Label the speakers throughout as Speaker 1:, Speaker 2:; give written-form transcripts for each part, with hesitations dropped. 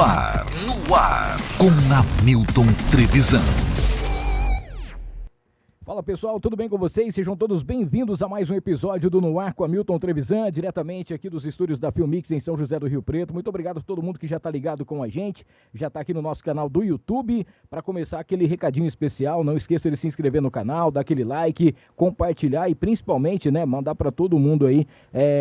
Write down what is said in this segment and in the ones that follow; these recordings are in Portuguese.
Speaker 1: No ar, com Hamilton Trevisan.
Speaker 2: Fala pessoal, tudo bem com vocês? Sejam todos bem-vindos a mais um episódio do No Ar com Hamilton Trevisan, diretamente aqui dos estúdios da Filmix em São José do Rio Preto. Muito obrigado a todo mundo que já está ligado com a gente, já está aqui no nosso canal do YouTube. Para começar aquele recadinho especial, não esqueça de se inscrever no canal, dar aquele like, compartilhar e principalmente, mandar para todo mundo aí,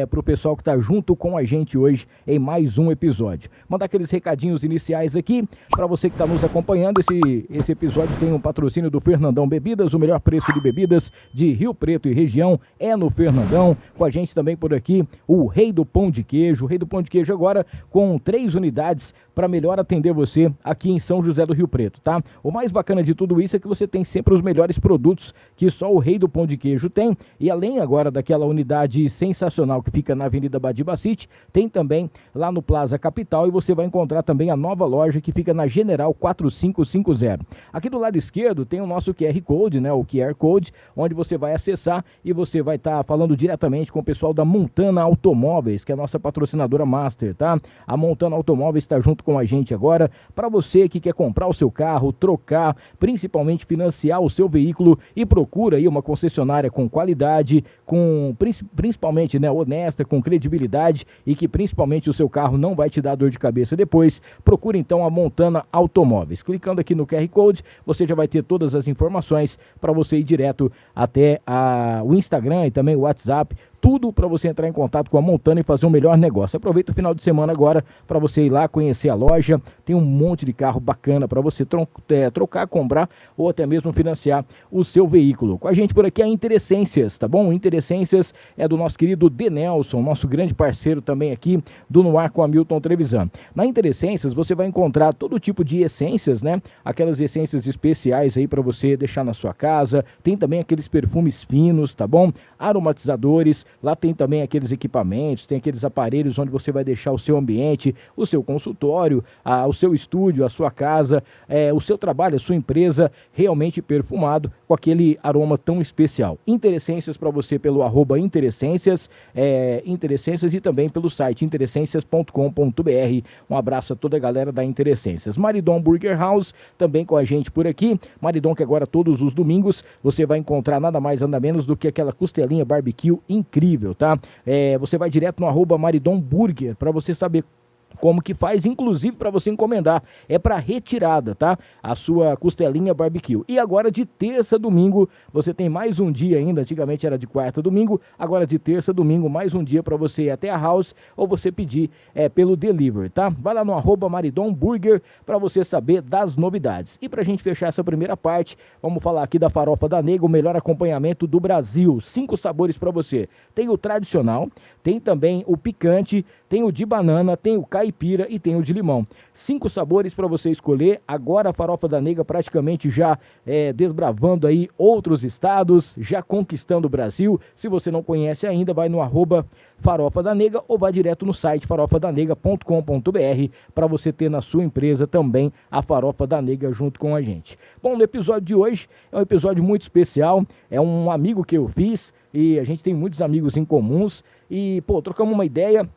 Speaker 2: pro pessoal que está junto com a gente hoje em mais um episódio. Mandar aqueles recadinhos iniciais aqui, para você que está nos acompanhando. Esse episódio tem um patrocínio do Fernandão Bebidas, o melhor preço de bebidas de Rio Preto e região é no Fernandão. Com a gente também por aqui o Rei do Pão de Queijo. O Rei do Pão de Queijo agora com 3 unidades para melhor atender você aqui em São José do Rio Preto, tá? O mais bacana de tudo isso é que você tem sempre os melhores produtos que só o Rei do Pão de Queijo tem. E além agora daquela unidade sensacional que fica na Avenida Badiba City, tem também lá no Plaza Capital, e você vai encontrar também a nova loja que fica na General 4550. Aqui do lado esquerdo tem o nosso QR Code, o QR Code, onde você vai acessar e você vai estar falando diretamente com o pessoal da Montana Automóveis, que é a nossa patrocinadora master, tá? A Montana Automóveis está junto com a gente agora, para você que quer comprar o seu carro, trocar, principalmente financiar o seu veículo, e procura aí uma concessionária com qualidade, principalmente honesta, com credibilidade, e que principalmente o seu carro não vai te dar dor de cabeça depois. Procura então a Montana Automóveis. Clicando aqui no QR Code, você já vai ter todas as informações para você ir direto até o Instagram e também o WhatsApp. Tudo para você entrar em contato com a Montana e fazer um melhor negócio. Aproveita o final de semana agora para você ir lá conhecer a loja. Tem um monte de carro bacana para você trocar, comprar ou até mesmo financiar o seu veículo. Com a gente por aqui é a Interessências, tá bom? Interessências é do nosso querido Denelson, nosso grande parceiro também aqui do No Ar com Hamilton Trevisan. Na Interessências você vai encontrar todo tipo de essências, Aquelas essências especiais aí para você deixar na sua casa. Tem também aqueles perfumes finos, tá bom? Aromatizadores. Lá tem também aqueles equipamentos, tem aqueles aparelhos onde você vai deixar o seu ambiente, o seu consultório, o seu estúdio, a sua casa, o seu trabalho, a sua empresa realmente perfumado com aquele aroma tão especial. Interessências para você pelo @Interessências, Interessências, e também pelo site interessências.com.br. Um abraço a toda a galera da Interessências. Maridon Burger House também com a gente por aqui. Maridon, que agora todos os domingos você vai encontrar nada mais nada menos do que aquela costelinha barbecue incrível, tá? Você vai direto no @Maridon Burger para você saber como que faz, inclusive para você encomendar. É para retirada, tá? A sua costelinha barbecue. E agora de terça a domingo, você tem mais um dia ainda. Antigamente era de quarta a domingo, agora de terça a domingo, mais um dia para você ir até a house ou você pedir pelo delivery, tá? Vai lá no @Maridon Burger para você saber das novidades. E pra gente fechar essa primeira parte, vamos falar aqui da Farofa da Nega, o melhor acompanhamento do Brasil. 5 sabores para você. Tem o tradicional, tem também o picante, tem o de banana, tem o caipira e tem o de limão. 5 sabores para você escolher. Agora a Farofa da Nega praticamente já desbravando aí outros estados, já conquistando o Brasil. Se você não conhece ainda, vai no @Farofa da Nega ou vai direto no site farofadanega.com.br para você ter na sua empresa também a Farofa da Nega junto com a gente. Bom, no episódio de hoje é um episódio muito especial. É um amigo que eu fiz e a gente tem muitos amigos em comuns e, trocamos uma ideia.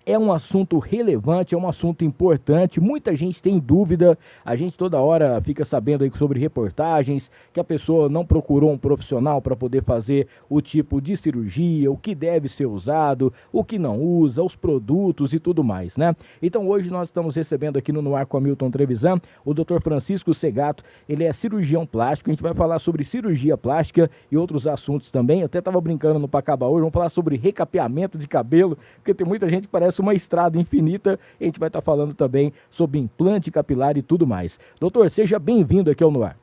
Speaker 2: É um assunto relevante, é um assunto importante, muita gente tem dúvida, a gente toda hora fica sabendo aí sobre reportagens, que a pessoa não procurou um profissional para poder fazer o tipo de cirurgia, o que deve ser usado, o que não usa, os produtos e tudo mais, Então hoje nós estamos recebendo aqui no Ar com Hamilton Trevisan o Dr. Francisco Segato. Ele é cirurgião plástico, a gente vai falar sobre cirurgia plástica e outros assuntos também. Eu até estava brincando no Pacaba hoje, vamos falar sobre recapeamento de cabelo, porque tem muita gente que parece uma estrada infinita. A gente vai estar falando também sobre implante capilar e tudo mais. Doutor, seja bem-vindo aqui ao No Ar.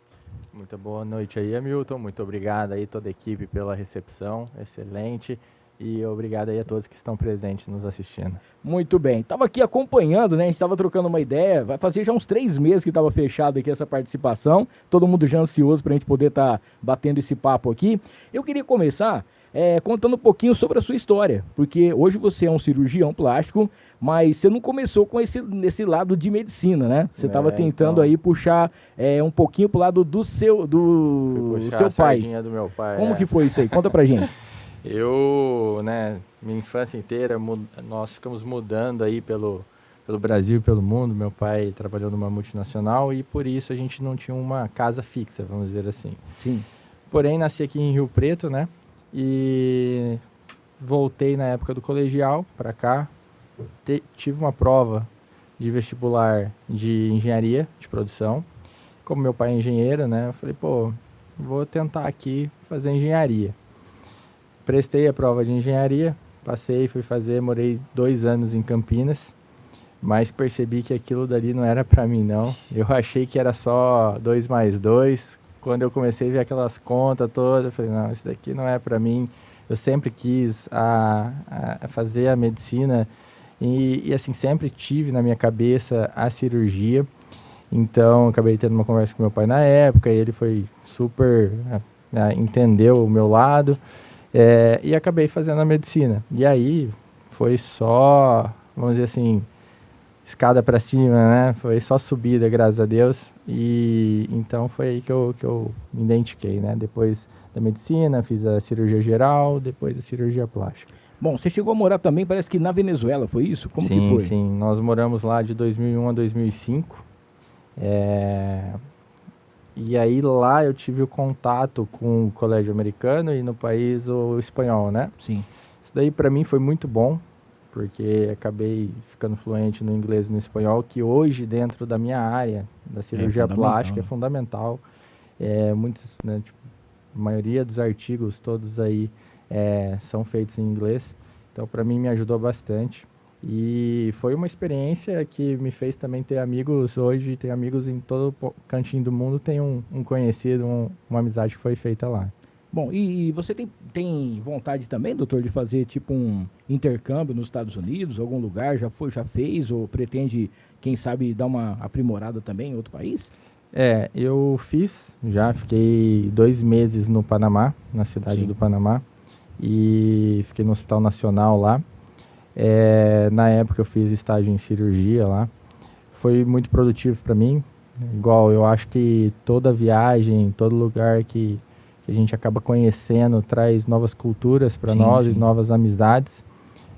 Speaker 3: Muito boa noite aí, Hamilton. Muito obrigado aí toda a equipe pela recepção, excelente. E obrigado aí a todos que estão presentes nos assistindo.
Speaker 2: Muito bem. Estava aqui acompanhando, a gente estava trocando uma ideia. Vai fazer já uns 3 meses que estava fechado aqui essa participação. Todo mundo já ansioso para a gente poder estar batendo esse papo aqui. Eu queria começar contando um pouquinho sobre a sua história, porque hoje você é um cirurgião plástico, mas você não começou com nesse lado de medicina, Você estava tentando aí puxar um pouquinho pro lado do seu pai.
Speaker 3: Do meu pai.
Speaker 2: Como que foi isso aí? Conta pra gente.
Speaker 3: Eu, minha infância inteira, nós ficamos mudando aí pelo Brasil e pelo mundo. Meu pai trabalhou numa multinacional e por isso a gente não tinha uma casa fixa, vamos dizer assim.
Speaker 2: Sim.
Speaker 3: Porém, nasci aqui em Rio Preto, né? E voltei na época do colegial para cá. Tive uma prova de vestibular de engenharia de produção. Como meu pai é engenheiro, né? Eu falei, pô, vou tentar aqui fazer engenharia. Prestei a prova de engenharia, passei, fui fazer, morei 2 anos em Campinas, mas percebi que aquilo dali não era para mim, não. Eu achei que era só 2 mais 2. Quando eu comecei a ver aquelas contas todas, eu falei, não, isso daqui não é para mim. Eu sempre quis a fazer a medicina e assim, sempre tive na minha cabeça a cirurgia. Então, acabei tendo uma conversa com meu pai na época, e ele foi super, entendeu o meu lado, e acabei fazendo a medicina. E aí, foi só, vamos dizer assim, escada para cima, né? Foi só subida, graças a Deus. E então foi aí que eu me identifiquei, né? Depois da medicina, fiz a cirurgia geral, depois a cirurgia plástica.
Speaker 2: Bom, você chegou a morar também, parece que na Venezuela, foi isso? Como
Speaker 3: sim,
Speaker 2: que foi?
Speaker 3: Sim, nós moramos lá de 2001 a 2005. E aí lá eu tive o contato com o colégio americano e no país o espanhol, né?
Speaker 2: Sim.
Speaker 3: Isso daí para mim foi muito bom, porque acabei ficando fluente no inglês e no espanhol, que hoje dentro da minha área da cirurgia plástica é fundamental. Muitos, né, tipo, a maioria dos artigos todos aí são feitos em inglês, então para mim me ajudou bastante. E foi uma experiência que me fez também ter amigos hoje, ter amigos em todo cantinho do mundo, tem um conhecido, uma amizade que foi feita lá.
Speaker 2: Bom, e você tem vontade também, doutor, de fazer tipo um intercâmbio nos Estados Unidos, algum lugar, já fez, ou pretende, quem sabe, dar uma aprimorada também em outro país?
Speaker 3: Eu fiquei 2 meses no Panamá, na cidade
Speaker 2: Sim.
Speaker 3: do Panamá, e fiquei no Hospital Nacional lá. Na época eu fiz estágio em cirurgia lá, foi muito produtivo para mim. Igual, eu acho que toda viagem, todo lugar que a gente acaba conhecendo traz novas culturas para nós, sim, e novas amizades.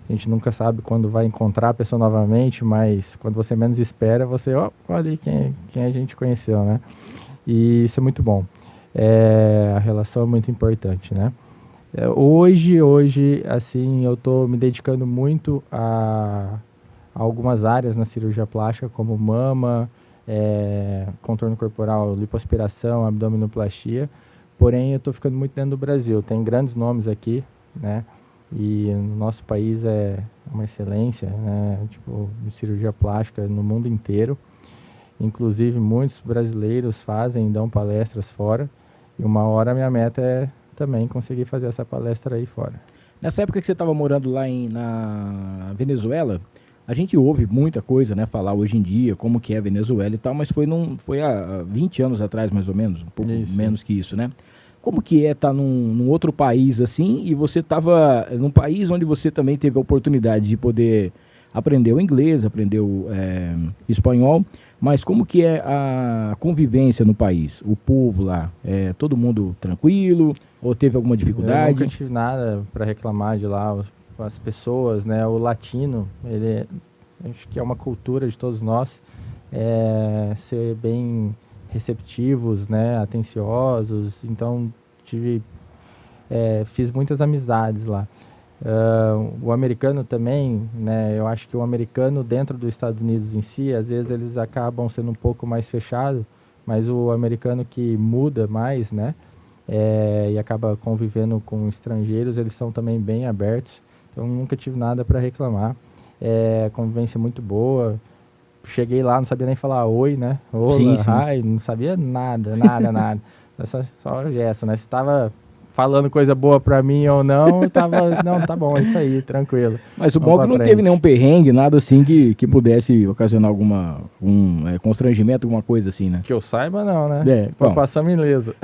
Speaker 3: A gente nunca sabe quando vai encontrar a pessoa novamente, mas quando você menos espera, você, olha aí quem a gente conheceu, né? E isso é muito bom. A relação é muito importante, né? Hoje, assim, eu estou me dedicando muito a algumas áreas na cirurgia plástica, como mama, contorno corporal, lipoaspiração, abdominoplastia. Porém, eu estou ficando muito dentro do Brasil. Tem grandes nomes aqui, né? E no nosso país é uma excelência, né? Tipo, de cirurgia plástica no mundo inteiro. Inclusive, muitos brasileiros dão palestras fora. E uma hora a minha meta é também conseguir fazer essa palestra aí fora.
Speaker 2: Nessa época que você estava morando lá na Venezuela, a gente ouve muita coisa, né, falar hoje em dia como que é a Venezuela e tal, mas foi há 20 anos atrás, mais ou menos, um pouco menos que isso, né? Como que estar num outro país assim, e você estava num país onde você também teve a oportunidade de poder aprender o inglês, aprender o espanhol, mas como que é a convivência no país? O povo lá, todo mundo tranquilo ou teve alguma dificuldade?
Speaker 3: Eu nunca tive nada para reclamar de lá, as pessoas, né? O latino, acho que é uma cultura de todos nós, ser bem receptivos, né? Atenciosos, então fiz muitas amizades lá. O americano também, né? Eu acho que o americano dentro dos Estados Unidos em si, às vezes eles acabam sendo um pouco mais fechados, mas o americano que muda mais, né? E acaba convivendo com estrangeiros, eles são também bem abertos. Então nunca tive nada para reclamar. Convivência muito boa. Cheguei lá, não sabia nem falar oi, né? Olá,
Speaker 2: sim, sim.
Speaker 3: Hi, não sabia nada. Só o gesto, né? Se estava falando coisa boa pra mim ou não, não, tá bom, é isso aí, tranquilo.
Speaker 2: Mas o bom é que não teve nenhum perrengue, nada assim que pudesse ocasionar algum constrangimento, alguma coisa assim, né?
Speaker 3: Que eu saiba não, né? Passamos ileso.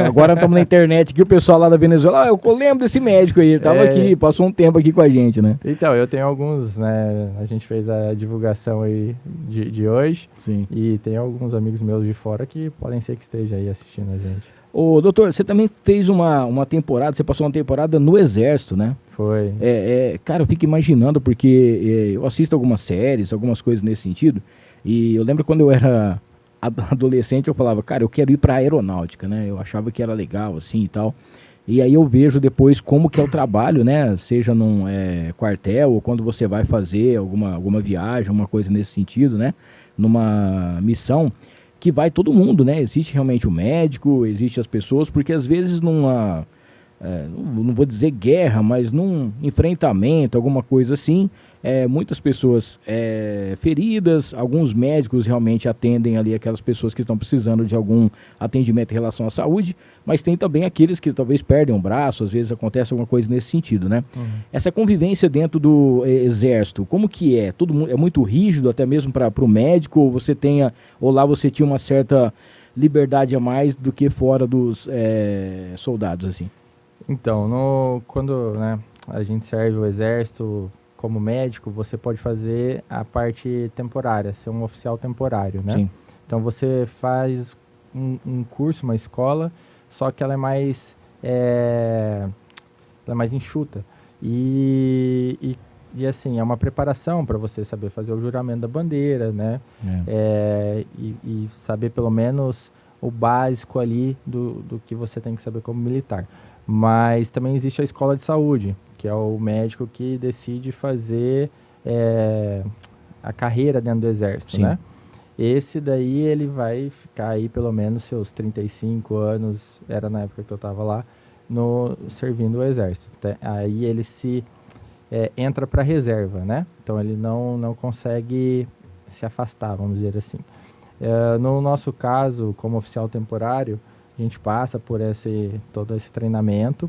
Speaker 2: Agora estamos na internet aqui, o pessoal lá da Venezuela, eu lembro desse médico aí, ele estava aqui, passou um tempo aqui com a gente, né?
Speaker 3: Então, eu tenho alguns, né, a gente fez a divulgação aí de hoje.
Speaker 2: Sim.
Speaker 3: E tem alguns amigos meus de fora que podem ser que esteja aí assistindo a gente.
Speaker 2: Ô, doutor, você também fez uma temporada, você passou uma temporada no Exército, né?
Speaker 3: Foi.
Speaker 2: Cara, eu fico imaginando, porque eu assisto algumas séries, algumas coisas nesse sentido, e eu lembro quando eu era adolescente, eu falava, cara, eu quero ir pra aeronáutica, né? Eu achava que era legal, assim, e tal. E aí eu vejo depois como que é o trabalho, né? Seja num quartel, ou quando você vai fazer alguma viagem, uma coisa nesse sentido, né? Numa missão, que vai todo mundo, né? Existe realmente o médico, existe as pessoas, porque às vezes não vou dizer guerra, mas num enfrentamento, alguma coisa assim, muitas pessoas feridas, alguns médicos realmente atendem ali aquelas pessoas que estão precisando de algum atendimento em relação à saúde, mas tem também aqueles que talvez perdem um braço, às vezes acontece alguma coisa nesse sentido, né? Uhum. Essa convivência dentro do Exército, como que é? Todo mundo é muito rígido, até mesmo para o médico, ou lá você tinha uma certa liberdade a mais do que fora dos soldados, assim?
Speaker 3: Então, quando, né, a gente serve o Exército como médico, você pode fazer a parte temporária, ser um oficial temporário, né?
Speaker 2: Sim.
Speaker 3: Então você faz um curso, uma escola, só que ela é mais enxuta. E assim, é uma preparação para você saber fazer o juramento da bandeira, né? E saber pelo menos o básico ali do que você tem que saber como militar. Mas também existe a escola de saúde, que é o médico que decide fazer a carreira dentro do Exército, né? Esse daí ele vai ficar aí pelo menos seus 35 anos, era na época que eu estava lá, servindo o Exército. Aí ele entra para reserva, né? Então ele não consegue se afastar, vamos dizer assim. No nosso caso, como oficial temporário, a gente passa por todo esse treinamento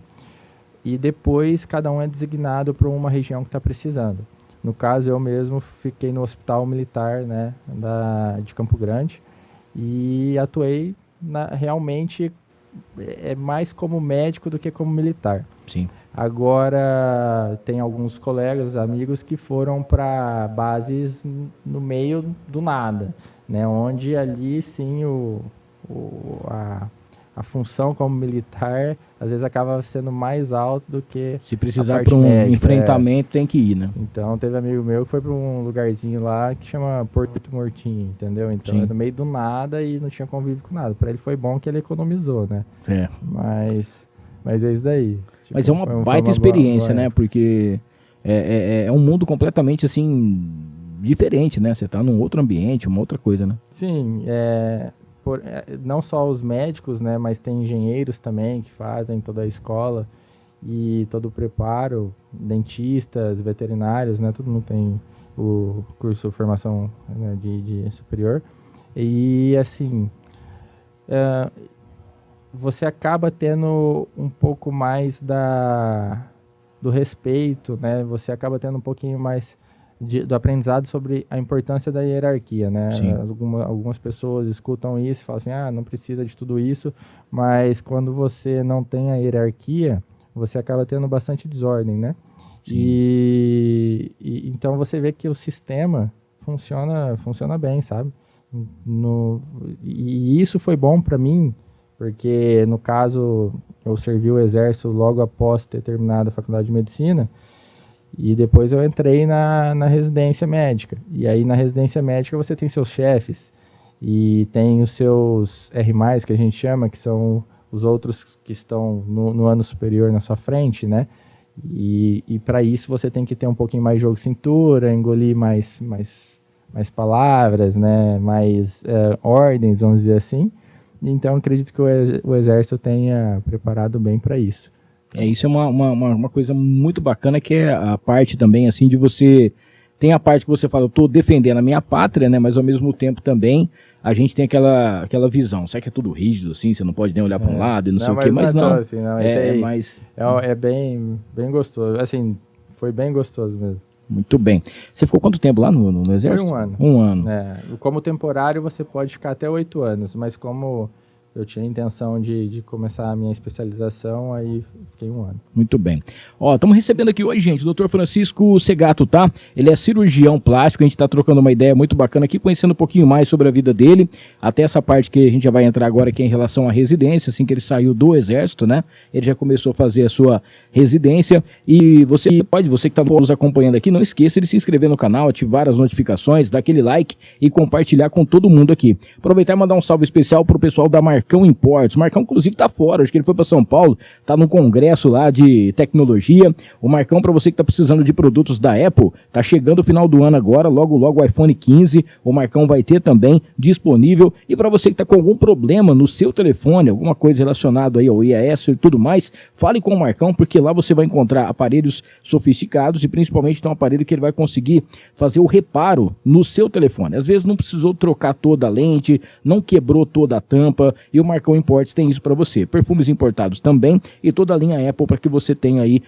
Speaker 3: e depois cada um é designado para uma região que está precisando. No caso, eu mesmo fiquei no Hospital Militar, né, de Campo Grande e atuei realmente mais como médico do que como militar.
Speaker 2: Sim.
Speaker 3: Agora, tem alguns colegas, amigos que foram para bases no meio do nada, né, onde ali sim a função como militar às vezes acaba sendo mais alta do que
Speaker 2: se precisar para um médica, enfrentamento tem que ir, né?
Speaker 3: Então teve amigo meu que foi para um lugarzinho lá que chama Porto Mortinho, entendeu? Então era no meio do nada e não tinha convívio com nada. Para ele foi bom que ele economizou, né? Mas é isso daí. Tipo,
Speaker 2: mas é uma baita experiência, né? Porque é um mundo completamente assim diferente, né? Você tá num outro ambiente, uma outra coisa, né?
Speaker 3: Sim, não só os médicos, né, mas tem engenheiros também que fazem toda a escola e todo o preparo, dentistas, veterinários, né, todo mundo tem o curso de formação, né, de superior. E assim, você acaba tendo um pouco mais do respeito, né, você acaba tendo um pouquinho mais do aprendizado sobre a importância da hierarquia, né? Algumas pessoas escutam isso e falam assim, não precisa de tudo isso, mas quando você não tem a hierarquia, você acaba tendo bastante desordem, né? E então você vê que o sistema funciona bem, sabe? E isso foi bom para mim, porque no caso eu servi o Exército logo após ter terminado a faculdade de Medicina. E depois eu entrei na residência médica. E aí na residência médica você tem seus chefes e tem os seus R+, que a gente chama, que são os outros que estão no ano superior na sua frente, né? E para isso você tem que ter um pouquinho mais de jogo de cintura, engolir mais palavras, né? Mais ordens, vamos dizer assim. Então acredito que o Exército tenha preparado bem para isso.
Speaker 2: Isso é uma coisa muito bacana, que é a parte também, assim, de você... Tem a parte que você fala, eu estou defendendo a minha pátria, né? Mas ao mesmo tempo também a gente tem aquela visão. Será que é tudo rígido, assim? Você não pode nem olhar para um lado e não sei o quê, mas não.
Speaker 3: Assim, não. É bem gostoso. Assim, foi bem gostoso mesmo.
Speaker 2: Muito bem. Você ficou quanto tempo lá no Exército?
Speaker 3: Foi 1 ano.
Speaker 2: 1 ano.
Speaker 3: Como temporário você pode ficar até 8 anos, mas como eu tinha a intenção de começar a minha especialização, aí fiquei 1 ano.
Speaker 2: Muito bem. Ó, estamos recebendo aqui hoje, gente, o Dr. Francisco Segato, tá? Ele é cirurgião plástico, a gente tá trocando uma ideia muito bacana aqui, conhecendo um pouquinho mais sobre a vida dele, até essa parte que a gente já vai entrar agora, que é em relação à residência, assim que ele saiu do exército, né? Ele já começou a fazer a sua residência, e você que tá nos acompanhando aqui, não esqueça de se inscrever no canal, ativar as notificações, dar aquele like e compartilhar com todo mundo aqui. Aproveitar e mandar um salve especial pro pessoal da Marcão Imports. O Marcão, inclusive, tá fora, acho que ele foi para São Paulo, tá no congresso lá de tecnologia. O Marcão, para você que tá precisando de produtos da Apple, tá chegando o final do ano agora, logo logo o iPhone 15, o Marcão vai ter também disponível. E para você que tá com algum problema no seu telefone, alguma coisa relacionada aí ao IAS e tudo mais, fale com o Marcão, porque lá você vai encontrar aparelhos sofisticados e principalmente tem um aparelho que ele vai conseguir fazer o reparo no seu telefone. Às vezes não precisou trocar toda a lente, não quebrou toda a tampa, e o Marcão Imports tem isso para você. Perfumes importados também e toda a linha Apple para que você tenha aí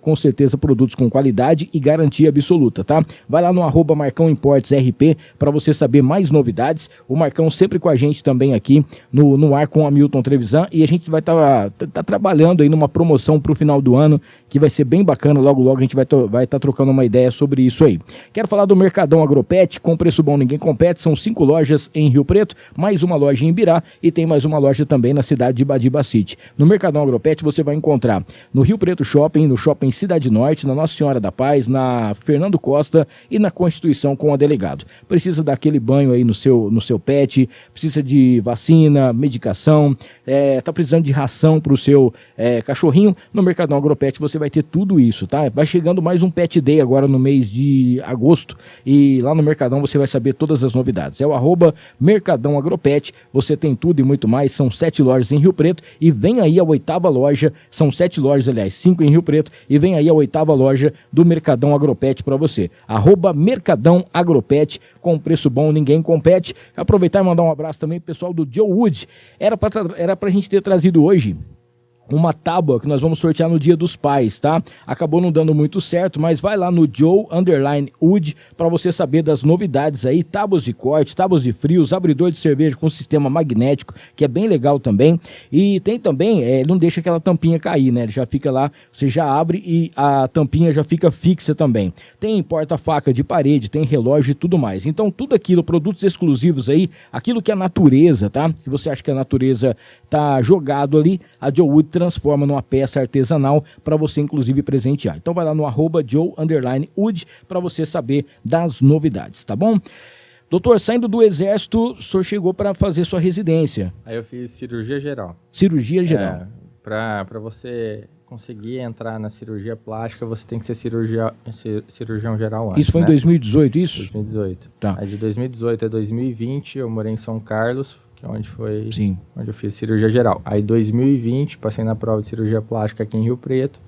Speaker 2: com certeza produtos com qualidade e garantia absoluta, tá? Vai lá no @Marcão Imports RP para você saber mais novidades. O Marcão sempre com a gente também aqui no ar com a Milton Trevisan, e a gente vai tá trabalhando aí numa promoção para o final do ano que vai ser bem bacana. Logo logo a gente vai tá trocando uma ideia sobre isso aí. Quero falar do Mercadão Agropet, com preço bom ninguém compete. São 5 lojas em Rio Preto, mais uma loja em Ibirá e tem mais uma loja também na cidade de Badiba City. No Mercadão Agropet você vai encontrar no Rio Preto Shopping, no Shopping Cidade Norte, na Nossa Senhora da Paz, na Fernando Costa e na Constituição com a Delegado. Precisa dar aquele banho aí no seu pet, precisa de vacina, medicação, tá precisando de ração para o seu cachorrinho. No Mercadão Agropet você vai ter tudo isso, tá? Vai chegando mais um Pet Day agora no mês de agosto, e lá no Mercadão você vai saber todas as novidades. É o @Mercadão Agropet, você tem tudo e muito mais. São 7 lojas em Rio Preto e vem aí a 8ª loja, são 7 lojas, aliás, 5 em Rio Preto, e vem aí a 8ª loja do Mercadão Agropet para você. @Mercadão Agropet, com preço bom, ninguém compete. Aproveitar e mandar um abraço também pro pessoal do Joe Wood. Era pra gente ter trazido hoje uma tábua que nós vamos sortear no Dia dos Pais, tá? Acabou não dando muito certo, mas vai lá no Joe_Wood para você saber das novidades aí, tábuas de corte, tábuas de frios, abridor de cerveja com sistema magnético, que é bem legal também. E tem também, não deixa aquela tampinha cair, né? Ele já fica lá, você já abre e a tampinha já fica fixa também. Tem porta-faca de parede, tem relógio e tudo mais. Então tudo aquilo, produtos exclusivos aí, aquilo que é natureza, tá? Que você acha que a natureza tá jogado ali, a Joe Wood transforma numa peça artesanal para você inclusive presentear. Então vai lá no @Joe_Wood para você saber das novidades, tá bom? Doutor, saindo do exército, o senhor chegou para fazer sua residência.
Speaker 3: Aí eu fiz cirurgia geral.
Speaker 2: Cirurgia geral.
Speaker 3: Para você conseguir entrar na cirurgia plástica, você tem que ser cirurgião geral antes.
Speaker 2: Isso foi, né? Em 2018, isso?
Speaker 3: 2018.
Speaker 2: Tá.
Speaker 3: Aí de 2018 a 2020 eu morei em São Carlos, onde eu fiz cirurgia geral. Aí em 2020 passei na prova de cirurgia plástica aqui em Rio Preto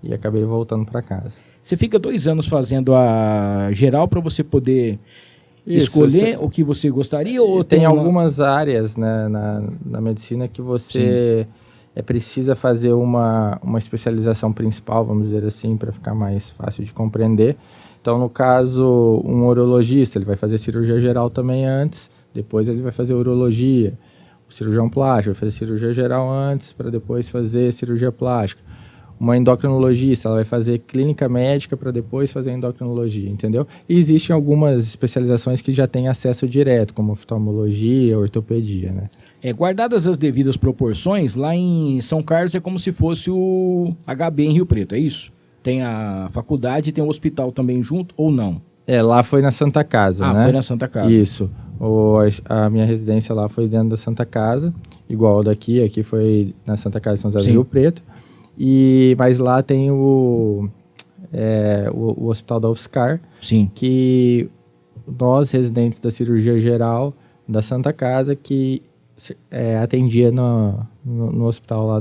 Speaker 3: e acabei voltando para casa.
Speaker 2: Você fica 2 anos fazendo a geral para você poder escolher o que você gostaria? Ou
Speaker 3: tem algumas áreas, né, na medicina que você precisa fazer uma especialização principal, vamos dizer assim, para ficar mais fácil de compreender. Então, no caso, um urologista, ele vai fazer cirurgia geral também antes, depois ele vai fazer urologia. O cirurgião plástico vai fazer cirurgia geral antes, para depois fazer cirurgia plástica. Uma endocrinologista, ela vai fazer clínica médica para depois fazer endocrinologia, entendeu? E existem algumas especializações que já têm acesso direto, como oftalmologia, ortopedia, né?
Speaker 2: Guardadas as devidas proporções, lá em São Carlos é como se fosse o HB em Rio Preto, é isso? Tem a faculdade e tem o hospital também junto, ou não?
Speaker 3: Lá foi na Santa Casa, né?
Speaker 2: Ah, foi na Santa Casa.
Speaker 3: Isso. A minha residência lá foi dentro da Santa Casa, igual daqui, aqui foi na Santa Casa de São José do Rio Preto. Mas lá tem o Hospital da UFSCar, que nós, residentes da cirurgia geral da Santa Casa, que atendia no hospital lá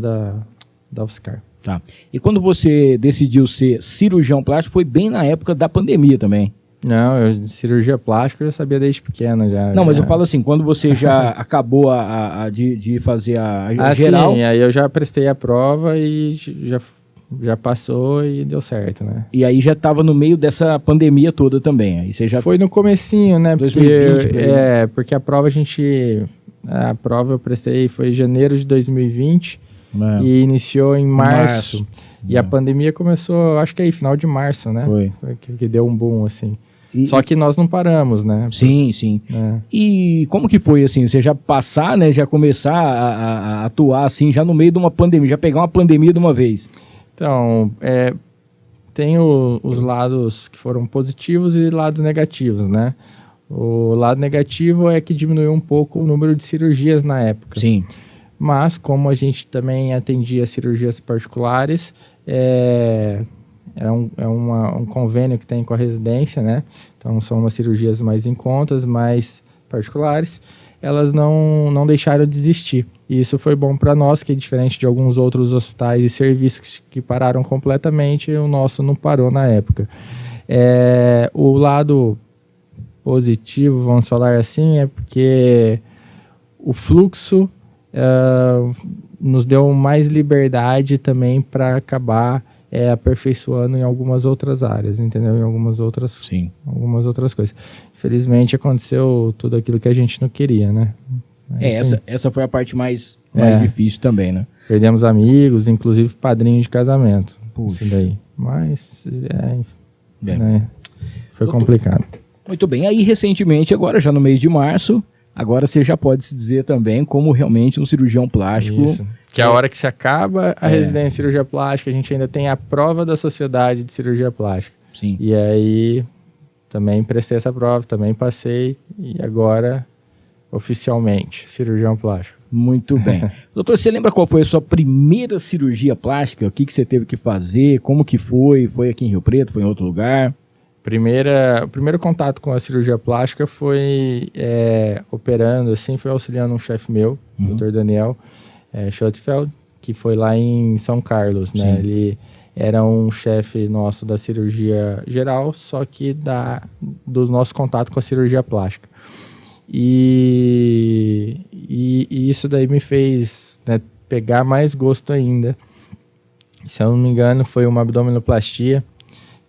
Speaker 3: da UFSCar.
Speaker 2: Tá. E quando você decidiu ser cirurgião plástico, foi bem na época da pandemia também?
Speaker 3: Não, cirurgia plástica eu já sabia desde pequeno já.
Speaker 2: Não, mas eu falo assim, quando você já acabou de fazer a geral...
Speaker 3: Sim, aí eu já prestei a prova e já passou e deu certo, né?
Speaker 2: E aí já estava no meio dessa pandemia toda também, aí você já...
Speaker 3: Foi no comecinho, né?
Speaker 2: 2020,
Speaker 3: porque a prova a gente A prova eu prestei foi em janeiro de 2020 e iniciou em março. E a pandemia começou, acho que aí, final de março, né?
Speaker 2: Foi
Speaker 3: que deu um boom, assim. Só que nós não paramos, né?
Speaker 2: Sim. E como que foi, assim, você já passar, né, já começar a atuar, assim, já no meio de uma pandemia, já pegar uma pandemia de uma vez?
Speaker 3: Então, tem os lados que foram positivos e lados negativos, né? O lado negativo é que diminuiu um pouco o número de cirurgias na época.
Speaker 2: Sim.
Speaker 3: Mas, como a gente também atendia cirurgias particulares, um convênio que tem com a residência, né? Então, são umas cirurgias mais em contas, mais particulares. Elas não deixaram de existir. E isso foi bom para nós, que é diferente de alguns outros hospitais e serviços que pararam completamente, o nosso não parou na época. O lado positivo, vamos falar assim, é porque o fluxo nos deu mais liberdade também para acabar aperfeiçoando em algumas outras áreas, entendeu? Em algumas outras coisas. Infelizmente aconteceu tudo aquilo que a gente não queria, né? Assim,
Speaker 2: essa foi a parte mais difícil também, né?
Speaker 3: Perdemos amigos, inclusive padrinho de casamento.
Speaker 2: Puxa.
Speaker 3: Isso daí. Mas né? Foi complicado.
Speaker 2: Muito bem. Aí, recentemente, agora já no mês de março, agora você já pode se dizer também como realmente um cirurgião plástico.
Speaker 3: Isso. Que a hora que se acaba a residência de cirurgia plástica, a gente ainda tem a prova da Sociedade de Cirurgia Plástica.
Speaker 2: Sim.
Speaker 3: E aí, também prestei essa prova, também passei, e agora, oficialmente, cirurgião plástico.
Speaker 2: Muito bem. Doutor, você lembra qual foi a sua primeira cirurgia plástica? O que você teve que fazer? Como que foi? Foi aqui em Rio Preto? Foi em outro lugar?
Speaker 3: O primeiro contato com a cirurgia plástica foi operando, assim, foi auxiliando um chefe meu, o Dr. Daniel Schottfeld, que foi lá em São Carlos, né?
Speaker 2: Sim.
Speaker 3: Ele era um chefe nosso da cirurgia geral, só que do nosso contato com a cirurgia plástica. E isso daí me fez, né, pegar mais gosto ainda. Se eu não me engano, foi uma abdominoplastia,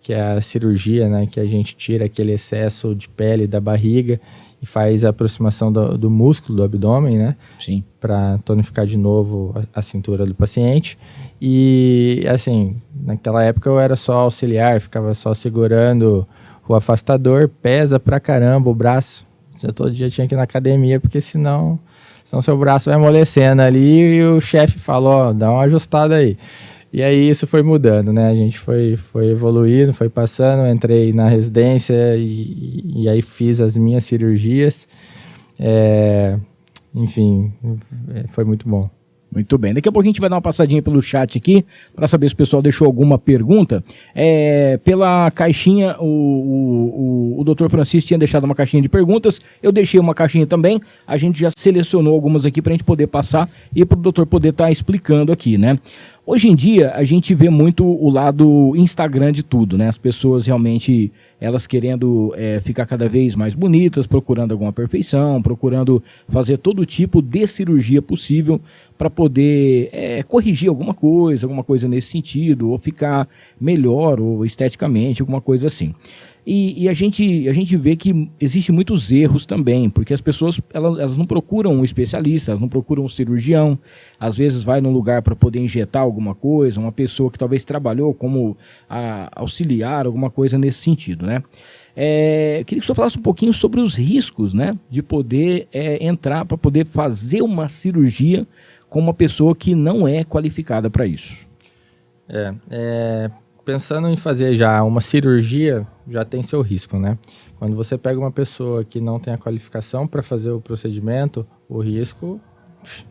Speaker 3: que é a cirurgia, né, que a gente tira aquele excesso de pele da barriga e faz a aproximação do músculo do abdômen, né?
Speaker 2: Sim.
Speaker 3: Para tonificar de novo a cintura do paciente. E, assim, naquela época eu era só auxiliar, ficava só segurando o afastador, pesa pra caramba o braço. Todo dia tinha que ir na academia, porque senão seu braço vai amolecendo ali, e o chefe falou, dá uma ajustada aí. E aí isso foi mudando, né? A gente foi evoluindo, foi passando, entrei na residência e aí fiz as minhas cirurgias. Enfim, foi muito bom.
Speaker 2: Muito bem. Daqui a pouco a gente vai dar uma passadinha pelo chat aqui para saber se o pessoal deixou alguma pergunta. Pela caixinha, o Dr. Francisco tinha deixado uma caixinha de perguntas. Eu deixei uma caixinha também. A gente já selecionou algumas aqui para a gente poder passar e para o doutor poder estar explicando aqui, né? Hoje em dia, a gente vê muito o lado Instagram de tudo, né? As pessoas realmente, elas querendo ficar cada vez mais bonitas, procurando alguma perfeição, procurando fazer todo tipo de cirurgia possível para poder corrigir alguma coisa nesse sentido, ou ficar melhor, ou esteticamente, alguma coisa assim. E a gente vê que existem muitos erros também, porque as pessoas elas não procuram um especialista, elas não procuram um cirurgião, às vezes vai num lugar para poder injetar alguma coisa, uma pessoa que talvez trabalhou como auxiliar, alguma coisa nesse sentido, né? Queria que o senhor falasse um pouquinho sobre os riscos, né, de poder entrar para poder fazer uma cirurgia com uma pessoa que não é qualificada para isso.
Speaker 3: Pensando em fazer já uma cirurgia, já tem seu risco, né? Quando você pega uma pessoa que não tem a qualificação para fazer o procedimento, o risco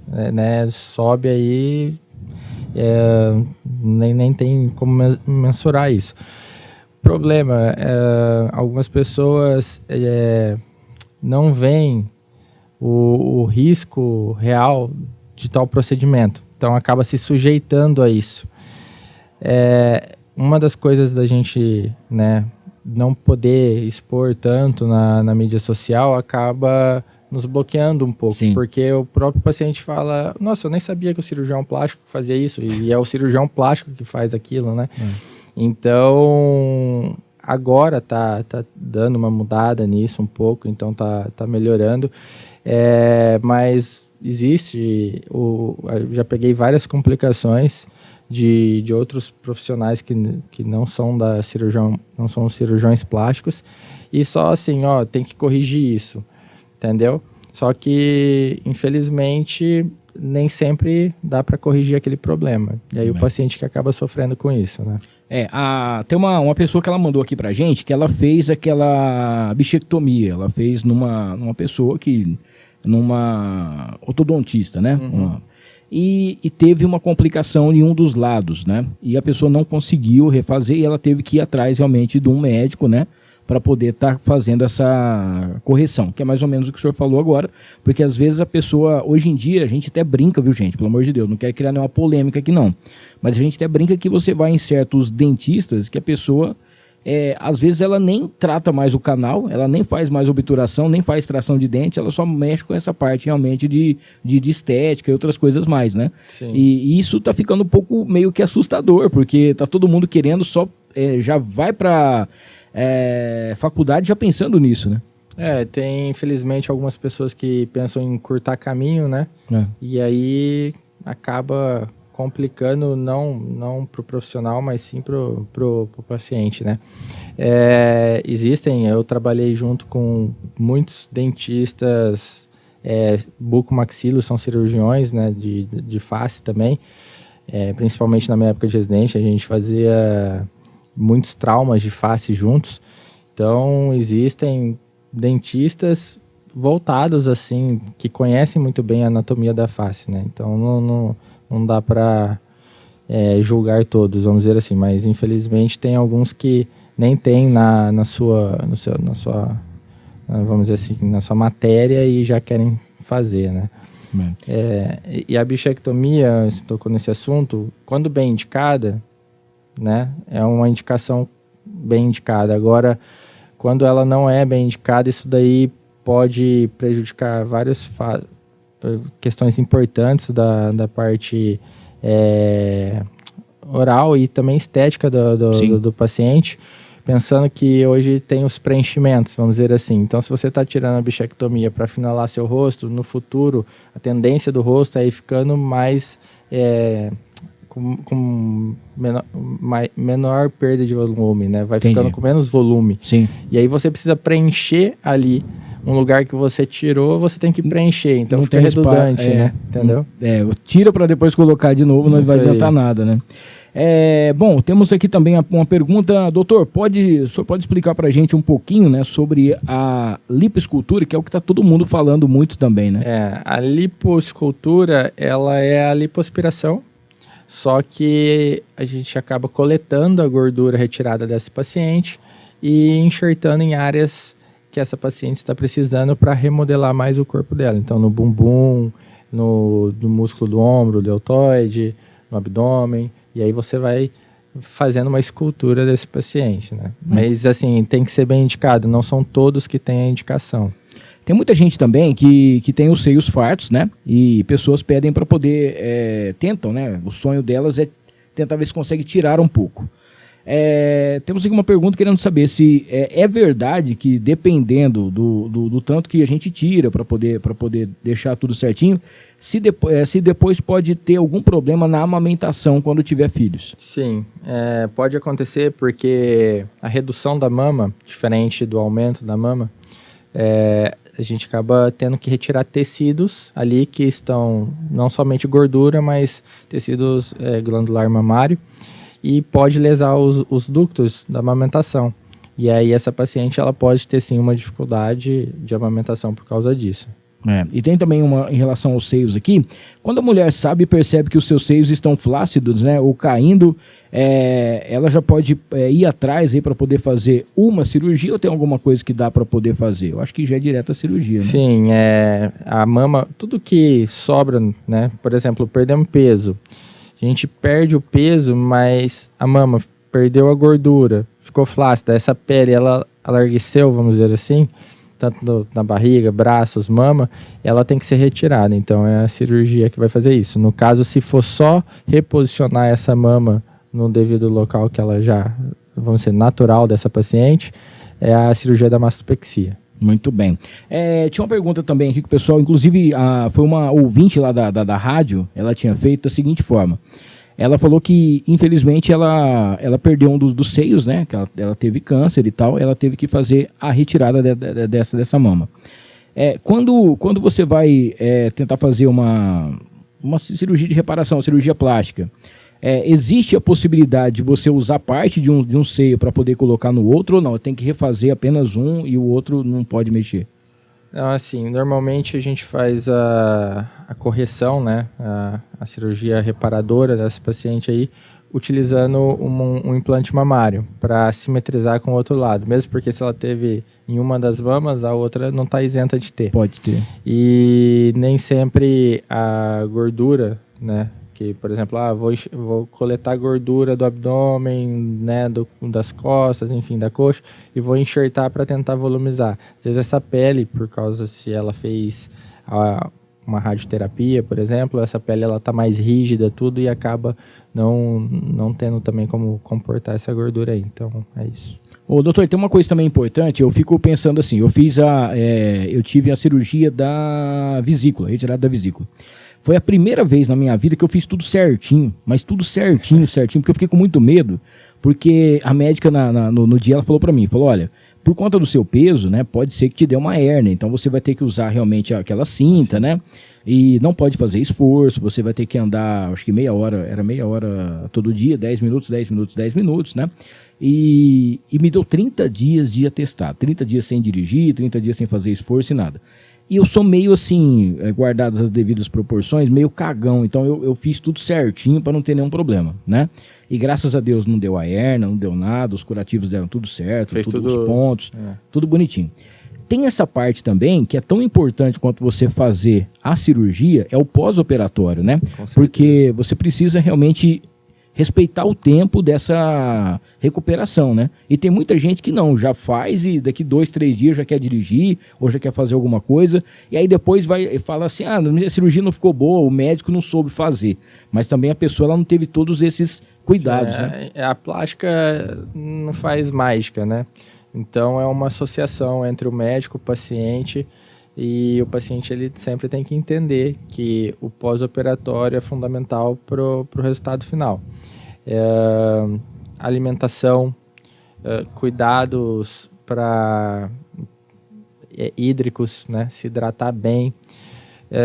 Speaker 3: né, sobe aí, nem tem como mensurar isso. Problema, algumas pessoas não veem o risco real de tal procedimento, então acaba se sujeitando a isso. Uma das coisas da gente, né, não poder expor tanto na mídia social acaba nos bloqueando um pouco. Sim. Porque o próprio paciente fala, nossa, eu nem sabia que o cirurgião plástico fazia isso, e é o cirurgião plástico que faz aquilo, né? Então, agora tá dando uma mudada nisso um pouco, então tá melhorando. Mas existe, eu já peguei várias complicações de outros profissionais que não são não são cirurgiões plásticos, e só assim, tem que corrigir isso, entendeu? Só que, infelizmente, nem sempre dá para corrigir aquele problema. E aí o paciente que acaba sofrendo com isso, né?
Speaker 2: Tem uma pessoa que ela mandou aqui pra gente, que ela fez aquela bichectomia. Ela fez numa pessoa numa ortodontista, né? E teve uma complicação em um dos lados, né? E a pessoa não conseguiu refazer e ela teve que ir atrás realmente de um médico, né? Para poder estar fazendo essa correção, que é mais ou menos o que o senhor falou agora, porque às vezes a pessoa, hoje em dia, a gente até brinca, viu, gente? Pelo amor de Deus, não quero criar nenhuma polêmica aqui não, mas a gente até brinca que você vai em certos dentistas que a pessoa, às vezes ela nem trata mais o canal, ela nem faz mais obturação, nem faz extração de dente, ela só mexe com essa parte realmente de estética e outras coisas mais, né?
Speaker 3: Sim.
Speaker 2: E isso tá ficando um pouco meio que assustador, porque tá todo mundo querendo já vai para faculdade já pensando nisso, né?
Speaker 3: Tem infelizmente algumas pessoas que pensam em encurtar caminho, né? E aí acaba complicando não pro profissional, mas sim pro paciente, né? Eu trabalhei junto com muitos dentistas, bucomaxilo, são cirurgiões, né, de face também, principalmente na minha época de residente, a gente fazia muitos traumas de face juntos. Então existem dentistas voltados assim, que conhecem muito bem a anatomia da face, né? Então não dá para julgar todos, vamos dizer assim, mas infelizmente tem alguns que nem tem na sua vamos dizer assim, na sua matéria e já querem fazer, né? E a bichectomia, você tocou nesse assunto, quando bem indicada, né, é uma indicação bem indicada. Agora, quando ela não é bem indicada, isso daí pode prejudicar várias questões importantes da parte oral e também estética do paciente, pensando que hoje tem os preenchimentos, vamos dizer assim. Então, se você está tirando a bichectomia para afinalar seu rosto, no futuro, a tendência do rosto é ir ficando mais com menor perda de volume, né? Vai ficando com menos volume.
Speaker 2: Sim.
Speaker 3: E aí você precisa preencher ali um lugar que você tirou, você tem que preencher. Então não fica redundante, né? Entendeu?
Speaker 2: Tira para depois colocar de novo, não vai adiantar nada, né? Bom, temos aqui também uma pergunta. Doutor, o senhor pode explicar para a gente um pouquinho, né, sobre a lipoescultura, que é o que está todo mundo falando muito também, né?
Speaker 3: A lipoescultura, ela é a lipoaspiração, só que a gente acaba coletando a gordura retirada dessa paciente e enxertando em áreas que essa paciente está precisando para remodelar mais o corpo dela. Então, no bumbum, no músculo do ombro, deltoide, no abdômen, e aí você vai fazendo uma escultura desse paciente, né? Mas, assim, tem que ser bem indicado, não são todos que têm a indicação.
Speaker 2: Tem muita gente também que tem os seios fartos, né? E pessoas pedem para poder, tentam, né? O sonho delas é tentar ver se consegue tirar um pouco. Temos aqui uma pergunta querendo saber se é verdade que dependendo do tanto que a gente tira para poder deixar tudo certinho, se depois pode ter algum problema na amamentação quando tiver filhos.
Speaker 3: Sim, pode acontecer porque a redução da mama, diferente do aumento da mama, a gente acaba tendo que retirar tecidos ali que estão não somente gordura, mas tecidos glandular mamário, e pode lesar os ductos da amamentação. E aí essa paciente ela pode ter sim uma dificuldade de amamentação por causa disso.
Speaker 2: E tem também em relação aos seios aqui, quando a mulher sabe e percebe que os seus seios estão flácidos, né, ou caindo, ela já pode ir atrás para poder fazer uma cirurgia, ou tem alguma coisa que dá para poder fazer? Eu acho que já é direto a cirurgia, né?
Speaker 3: Sim, a mama, tudo que sobra, né, por exemplo, perdemos peso, a gente perde o peso, mas a mama perdeu a gordura, ficou flácida, essa pele ela alargueceu, vamos dizer assim, tanto na barriga, braços, mama, ela tem que ser retirada. Então é a cirurgia que vai fazer isso. No caso, se for só reposicionar essa mama no devido local que ela já, vamos dizer, natural dessa paciente, é a cirurgia da mastopexia.
Speaker 2: Muito bem. Tinha uma pergunta também aqui que o pessoal, inclusive, foi uma ouvinte lá da rádio, ela tinha feito da seguinte forma. Ela falou que, infelizmente, ela perdeu um dos seios, né? Que ela teve câncer e tal, ela teve que fazer a retirada dessa mama. Quando você vai tentar fazer uma cirurgia de reparação, uma cirurgia plástica, existe a possibilidade de você usar parte de um seio para poder colocar no outro ou não? Tem que refazer apenas um e o outro não pode mexer?
Speaker 3: Não, assim, normalmente a gente faz a correção, né, a cirurgia reparadora dessa paciente aí, utilizando um implante mamário para simetrizar com o outro lado, mesmo porque se ela teve em uma das mamas, a outra não está isenta de ter.
Speaker 2: Pode ter.
Speaker 3: E nem sempre a gordura, né, que, por exemplo, vou coletar gordura do abdômen, né, das costas, enfim, da coxa, e vou enxertar para tentar volumizar. Às vezes essa pele, por causa se ela fez uma radioterapia, por exemplo, essa pele ela tá mais rígida, tudo, e acaba não tendo também como comportar essa gordura aí. Então, é isso.
Speaker 2: Ô, doutor, tem uma coisa também importante, eu fico pensando assim, eu tive a cirurgia da vesícula, retirada da vesícula. Foi a primeira vez na minha vida que eu fiz tudo certinho, mas tudo certinho, porque eu fiquei com muito medo, porque a médica no dia ela falou pra mim, olha, por conta do seu peso, né, pode ser que te dê uma hérnia, então você vai ter que usar realmente aquela cinta, né, e não pode fazer esforço, você vai ter que andar, acho que meia hora todo dia, 10 minutos, né, e me deu 30 dias de atestado, 30 dias sem dirigir, 30 dias sem fazer esforço e nada. E eu sou meio assim, guardadas as devidas proporções, meio cagão. Então eu fiz tudo certinho para não ter nenhum problema, né? E graças a Deus não deu a hérnia, não deu nada, os curativos deram tudo certo, os pontos, tudo bonitinho. Tem essa parte também que é tão importante quanto você fazer a cirurgia, é o pós-operatório, né? Porque você precisa realmente respeitar o tempo dessa recuperação, né? E tem muita gente que não, já faz e daqui 2, 3 dias já quer dirigir ou já quer fazer alguma coisa e aí depois vai e fala assim, a cirurgia não ficou boa, o médico não soube fazer. Mas também a pessoa ela não teve todos esses cuidados, né?
Speaker 3: A plástica não faz mágica, né? Então é uma associação entre o médico, o paciente, e o paciente ele sempre tem que entender que o pós-operatório é fundamental para o resultado final. Alimentação, cuidados hídricos, né? Se hidratar bem.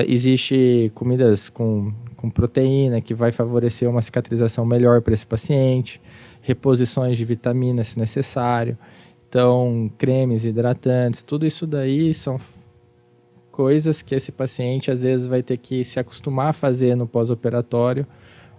Speaker 3: Existe comidas com proteína que vai favorecer uma cicatrização melhor para esse paciente, reposições de vitaminas se necessário, então cremes, hidratantes, tudo isso daí são coisas que esse paciente às vezes vai ter que se acostumar a fazer no pós-operatório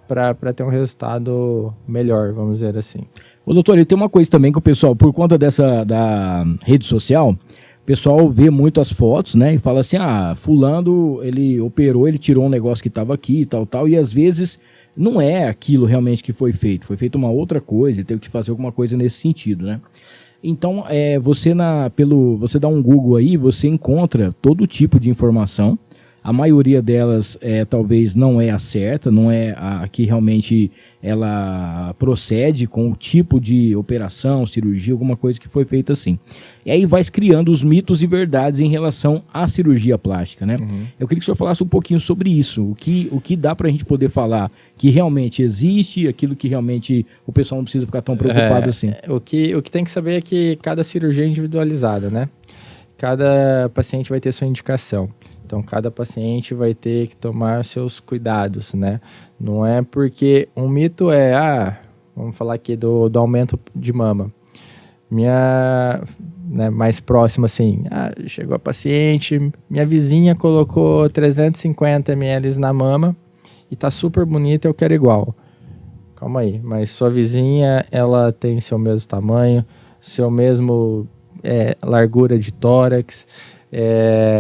Speaker 3: para ter um resultado melhor, vamos dizer assim.
Speaker 2: Ô doutor, e tem uma coisa também que o pessoal, por conta da rede social, o pessoal vê muito as fotos, né, e fala assim, fulano, ele operou, ele tirou um negócio que estava aqui e tal, e às vezes não é aquilo realmente que foi feito uma outra coisa, ele teve que fazer alguma coisa nesse sentido, né. Então, você dá um Google aí, você encontra todo tipo de informação. A maioria delas talvez não é a certa, não é a que realmente ela procede com o tipo de operação, cirurgia, alguma coisa que foi feita assim. E aí vai criando os mitos e verdades em relação à cirurgia plástica, né? Uhum. Eu queria que o senhor falasse um pouquinho sobre isso, o que dá pra gente poder falar que realmente existe, aquilo que realmente o pessoal não precisa ficar tão preocupado assim.
Speaker 3: O que tem que saber é que cada cirurgia é individualizada, né? Cada paciente vai ter sua indicação. Então, cada paciente vai ter que tomar seus cuidados, né? Não é porque um mito vamos falar aqui do aumento de mama. Mais próximo assim, chegou a paciente, minha vizinha colocou 350 ml na mama e tá super bonita, eu quero igual. Calma aí, mas sua vizinha, ela tem seu mesmo tamanho, seu mesmo largura de tórax,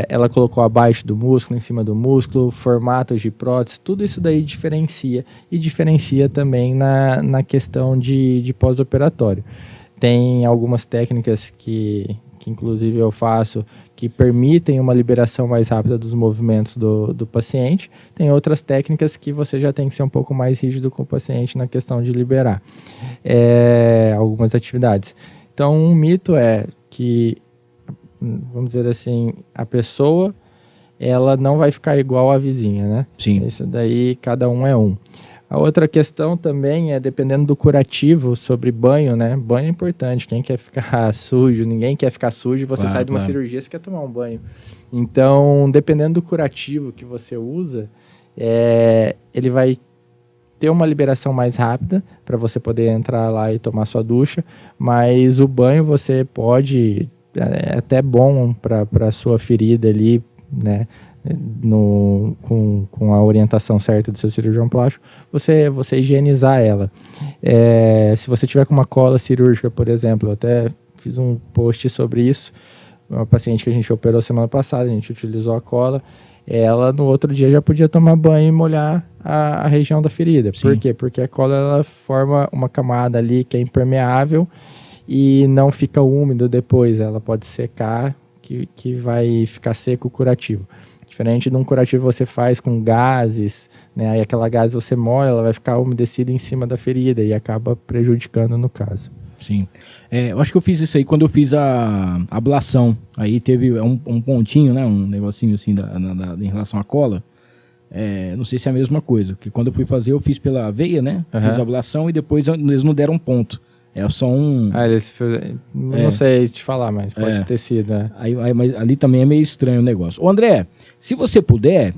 Speaker 3: ela colocou abaixo do músculo, em cima do músculo, formatos de prótese, tudo isso daí diferencia, e diferencia também na questão de pós-operatório. Tem algumas técnicas que inclusive eu faço, que permitem uma liberação mais rápida dos movimentos do paciente. Tem outras técnicas que você já tem que ser um pouco mais rígido com o paciente na questão de liberar algumas atividades. Então, um mito é que vamos dizer assim, a pessoa, ela não vai ficar igual à vizinha, né?
Speaker 2: Sim.
Speaker 3: Isso daí, cada um é um. A outra questão também é, dependendo do curativo sobre banho, né? Banho é importante. Quem quer ficar sujo? Ninguém quer ficar sujo. Você sai de uma cirurgia, você quer tomar um banho. Então, dependendo do curativo que você usa, ele vai ter uma liberação mais rápida para você poder entrar lá e tomar sua ducha. Mas o banho você pode... É até bom para a sua ferida ali, né? Com a orientação certa do seu cirurgião plástico, você higienizar ela. Se você tiver com uma cola cirúrgica, por exemplo, eu até fiz um post sobre isso, uma paciente que a gente operou semana passada, a gente utilizou a cola, ela no outro dia já podia tomar banho e molhar a região da ferida.
Speaker 2: Sim.
Speaker 3: Por quê? Porque a cola ela forma uma camada ali que é impermeável e não fica úmido depois, ela pode secar, que vai ficar seco o curativo. Diferente de um curativo você faz com gases, né? Aí aquela gás você molha, ela vai ficar umedecida em cima da ferida e acaba prejudicando no caso.
Speaker 2: Sim. Eu acho que eu fiz isso aí quando eu fiz a ablação. Aí teve um pontinho, né? Um negocinho assim em relação à cola. Não sei se é a mesma coisa. Porque quando eu fui fazer, eu fiz pela veia, né?
Speaker 3: Uhum.
Speaker 2: Fiz a ablação e depois eles não deram ponto. É só um...
Speaker 3: Não sei te falar, mas pode ter sido.
Speaker 2: Mas ali também é meio estranho o negócio. Ô André, se você puder,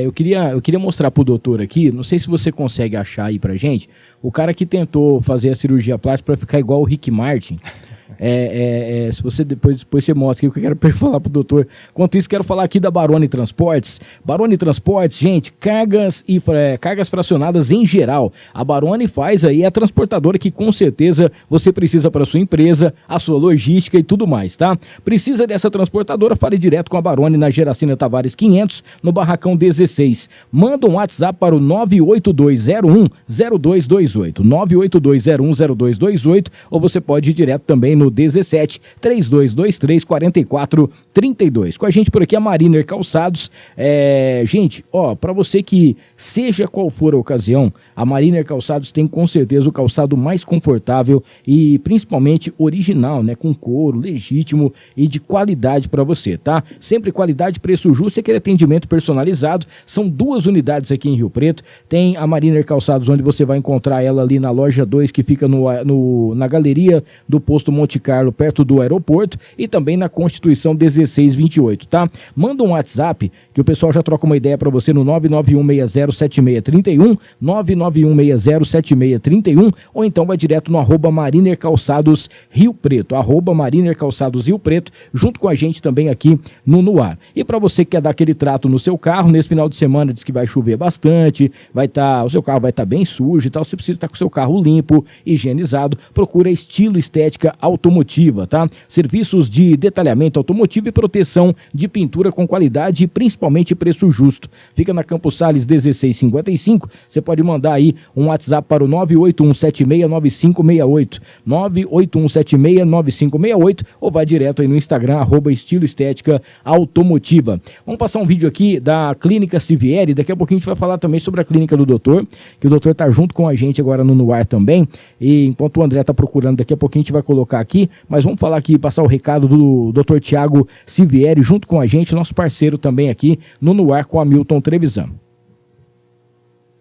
Speaker 2: eu queria mostrar pro doutor aqui, não sei se você consegue achar aí pra gente, o cara que tentou fazer a cirurgia plástica pra ficar igual o Rick Martin. Se você depois você mostra aqui o que eu quero falar pro doutor. Enquanto isso, quero falar aqui da Baroni Transportes. Baroni Transportes, gente, cargas fracionadas em geral. A Baroni faz aí a transportadora que com certeza você precisa para sua empresa, a sua logística e tudo mais, tá? Precisa dessa transportadora? Fale direto com a Baroni na Geracina Tavares 500, no Barracão 16. Manda um WhatsApp para o 982010228, 982010228, ou você pode ir direto também no 17 3223 4432. Com a gente por aqui a Mariner Calçados. Gente, para você que seja qual for a ocasião, a Mariner Calçados tem com certeza o calçado mais confortável e principalmente original, né? Com couro, legítimo e de qualidade para você, tá? Sempre qualidade, preço justo e aquele atendimento personalizado. São 2 unidades aqui em Rio Preto. Tem a Mariner Calçados, onde você vai encontrar ela ali na loja 2, que fica na galeria do posto Monte Carlo, perto do aeroporto, e também na Constituição 1628, tá? Manda um WhatsApp que o pessoal já troca uma ideia para você no 991607631, 991607631, ou então vai direto no @Mariner Calçados Rio Preto, @Mariner Calçados Rio Preto, junto com a gente também aqui no ar. E para você que quer dar aquele trato no seu carro, nesse final de semana diz que vai chover bastante, o seu carro vai estar bem sujo e tal, você precisa estar com o seu carro limpo, higienizado, procura Estilo Estética Automotiva, tá? Serviços de detalhamento automotivo e proteção de pintura com qualidade e principalmente preço justo. Fica na Campos Sales 1655, você pode mandar aí um WhatsApp para o 981769568, 981769568, ou vai direto aí no Instagram, @Estilo Estética Automotiva. Vamos passar um vídeo aqui da Clínica Sivieri, daqui a pouquinho a gente vai falar também sobre a clínica do doutor, que o doutor tá junto com a gente agora no ar também, e enquanto o André tá procurando, daqui a pouquinho a gente vai colocar aqui, mas vamos falar aqui, passar o recado do Dr. Tiago Sivieri junto com a gente, nosso parceiro também aqui no ar com a Milton Trevisan.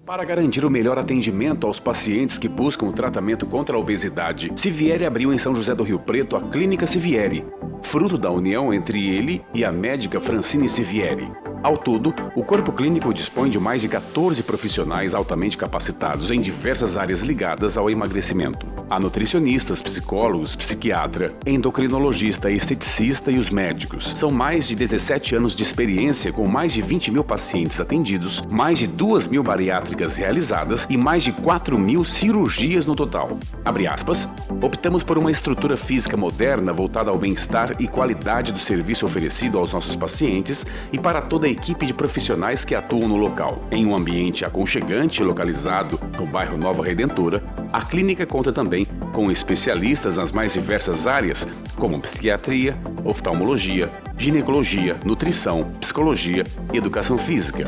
Speaker 4: Para garantir o melhor atendimento aos pacientes que buscam o tratamento contra a obesidade, Sivieri abriu em São José do Rio Preto a Clínica Sivieri, fruto da união entre ele e a médica Francine Sivieri. Ao todo, o corpo clínico dispõe de mais de 14 profissionais altamente capacitados em diversas áreas ligadas ao emagrecimento. Há nutricionistas, psicólogos, psiquiatra, endocrinologista, esteticista e os médicos. São mais de 17 anos de experiência com mais de 20 mil pacientes atendidos, mais de 2.000 bariátricas realizadas e mais de 4.000 cirurgias no total. Abre aspas, optamos por uma estrutura física moderna voltada ao bem-estar e qualidade do serviço oferecido aos nossos pacientes e para toda a equipe de profissionais que atuam no local. Em um ambiente aconchegante localizado no bairro Nova Redentora, a clínica conta também com especialistas nas mais diversas áreas, como psiquiatria, oftalmologia, ginecologia, nutrição, psicologia e educação física.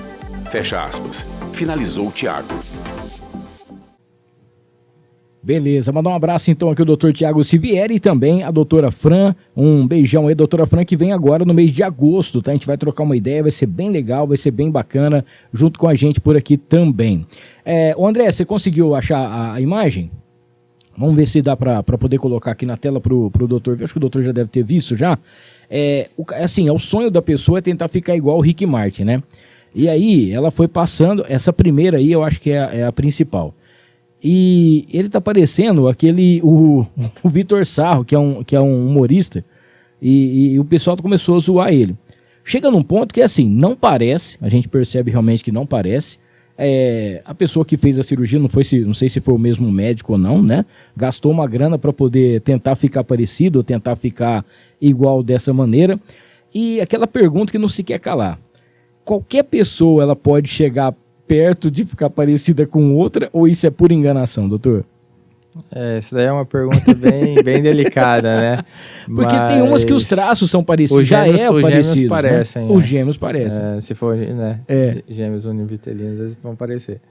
Speaker 4: Fecha aspas. Finalizou o Tiago.
Speaker 2: Beleza, mandar um abraço então aqui ao Dr. Tiago Sivieri e também a doutora Fran, um beijão aí, doutora Fran, que vem agora no mês de agosto, tá? A gente vai trocar uma ideia, vai ser bem legal, vai ser bem bacana, junto com a gente por aqui também. Ô André, você conseguiu achar a imagem? Vamos ver se dá para poder colocar aqui na tela pro doutor ver, acho que o doutor já deve ter visto já. Assim, o sonho da pessoa é tentar ficar igual o Rick Martin, né? E aí, ela foi passando, essa primeira aí eu acho que é a principal. E ele tá parecendo o Vitor Sarro, que é um humorista, e o pessoal começou a zoar ele. Chega num ponto que assim, não parece, a gente percebe realmente que não parece. A pessoa que fez a cirurgia, não sei se foi o mesmo médico ou não, né? Gastou uma grana para poder tentar ficar parecido, ou tentar ficar igual dessa maneira. E aquela pergunta que não se quer calar. Qualquer pessoa, ela pode chegar perto de ficar parecida com outra, ou isso é pura enganação, doutor?
Speaker 3: Isso daí é uma pergunta bem delicada, né?
Speaker 2: Porque tem umas que os traços são parecidos,
Speaker 3: os gêmeos parecem,
Speaker 2: né? Os gêmeos parecem.
Speaker 3: Se for, né? Gêmeos univitelinos, eles vão parecer.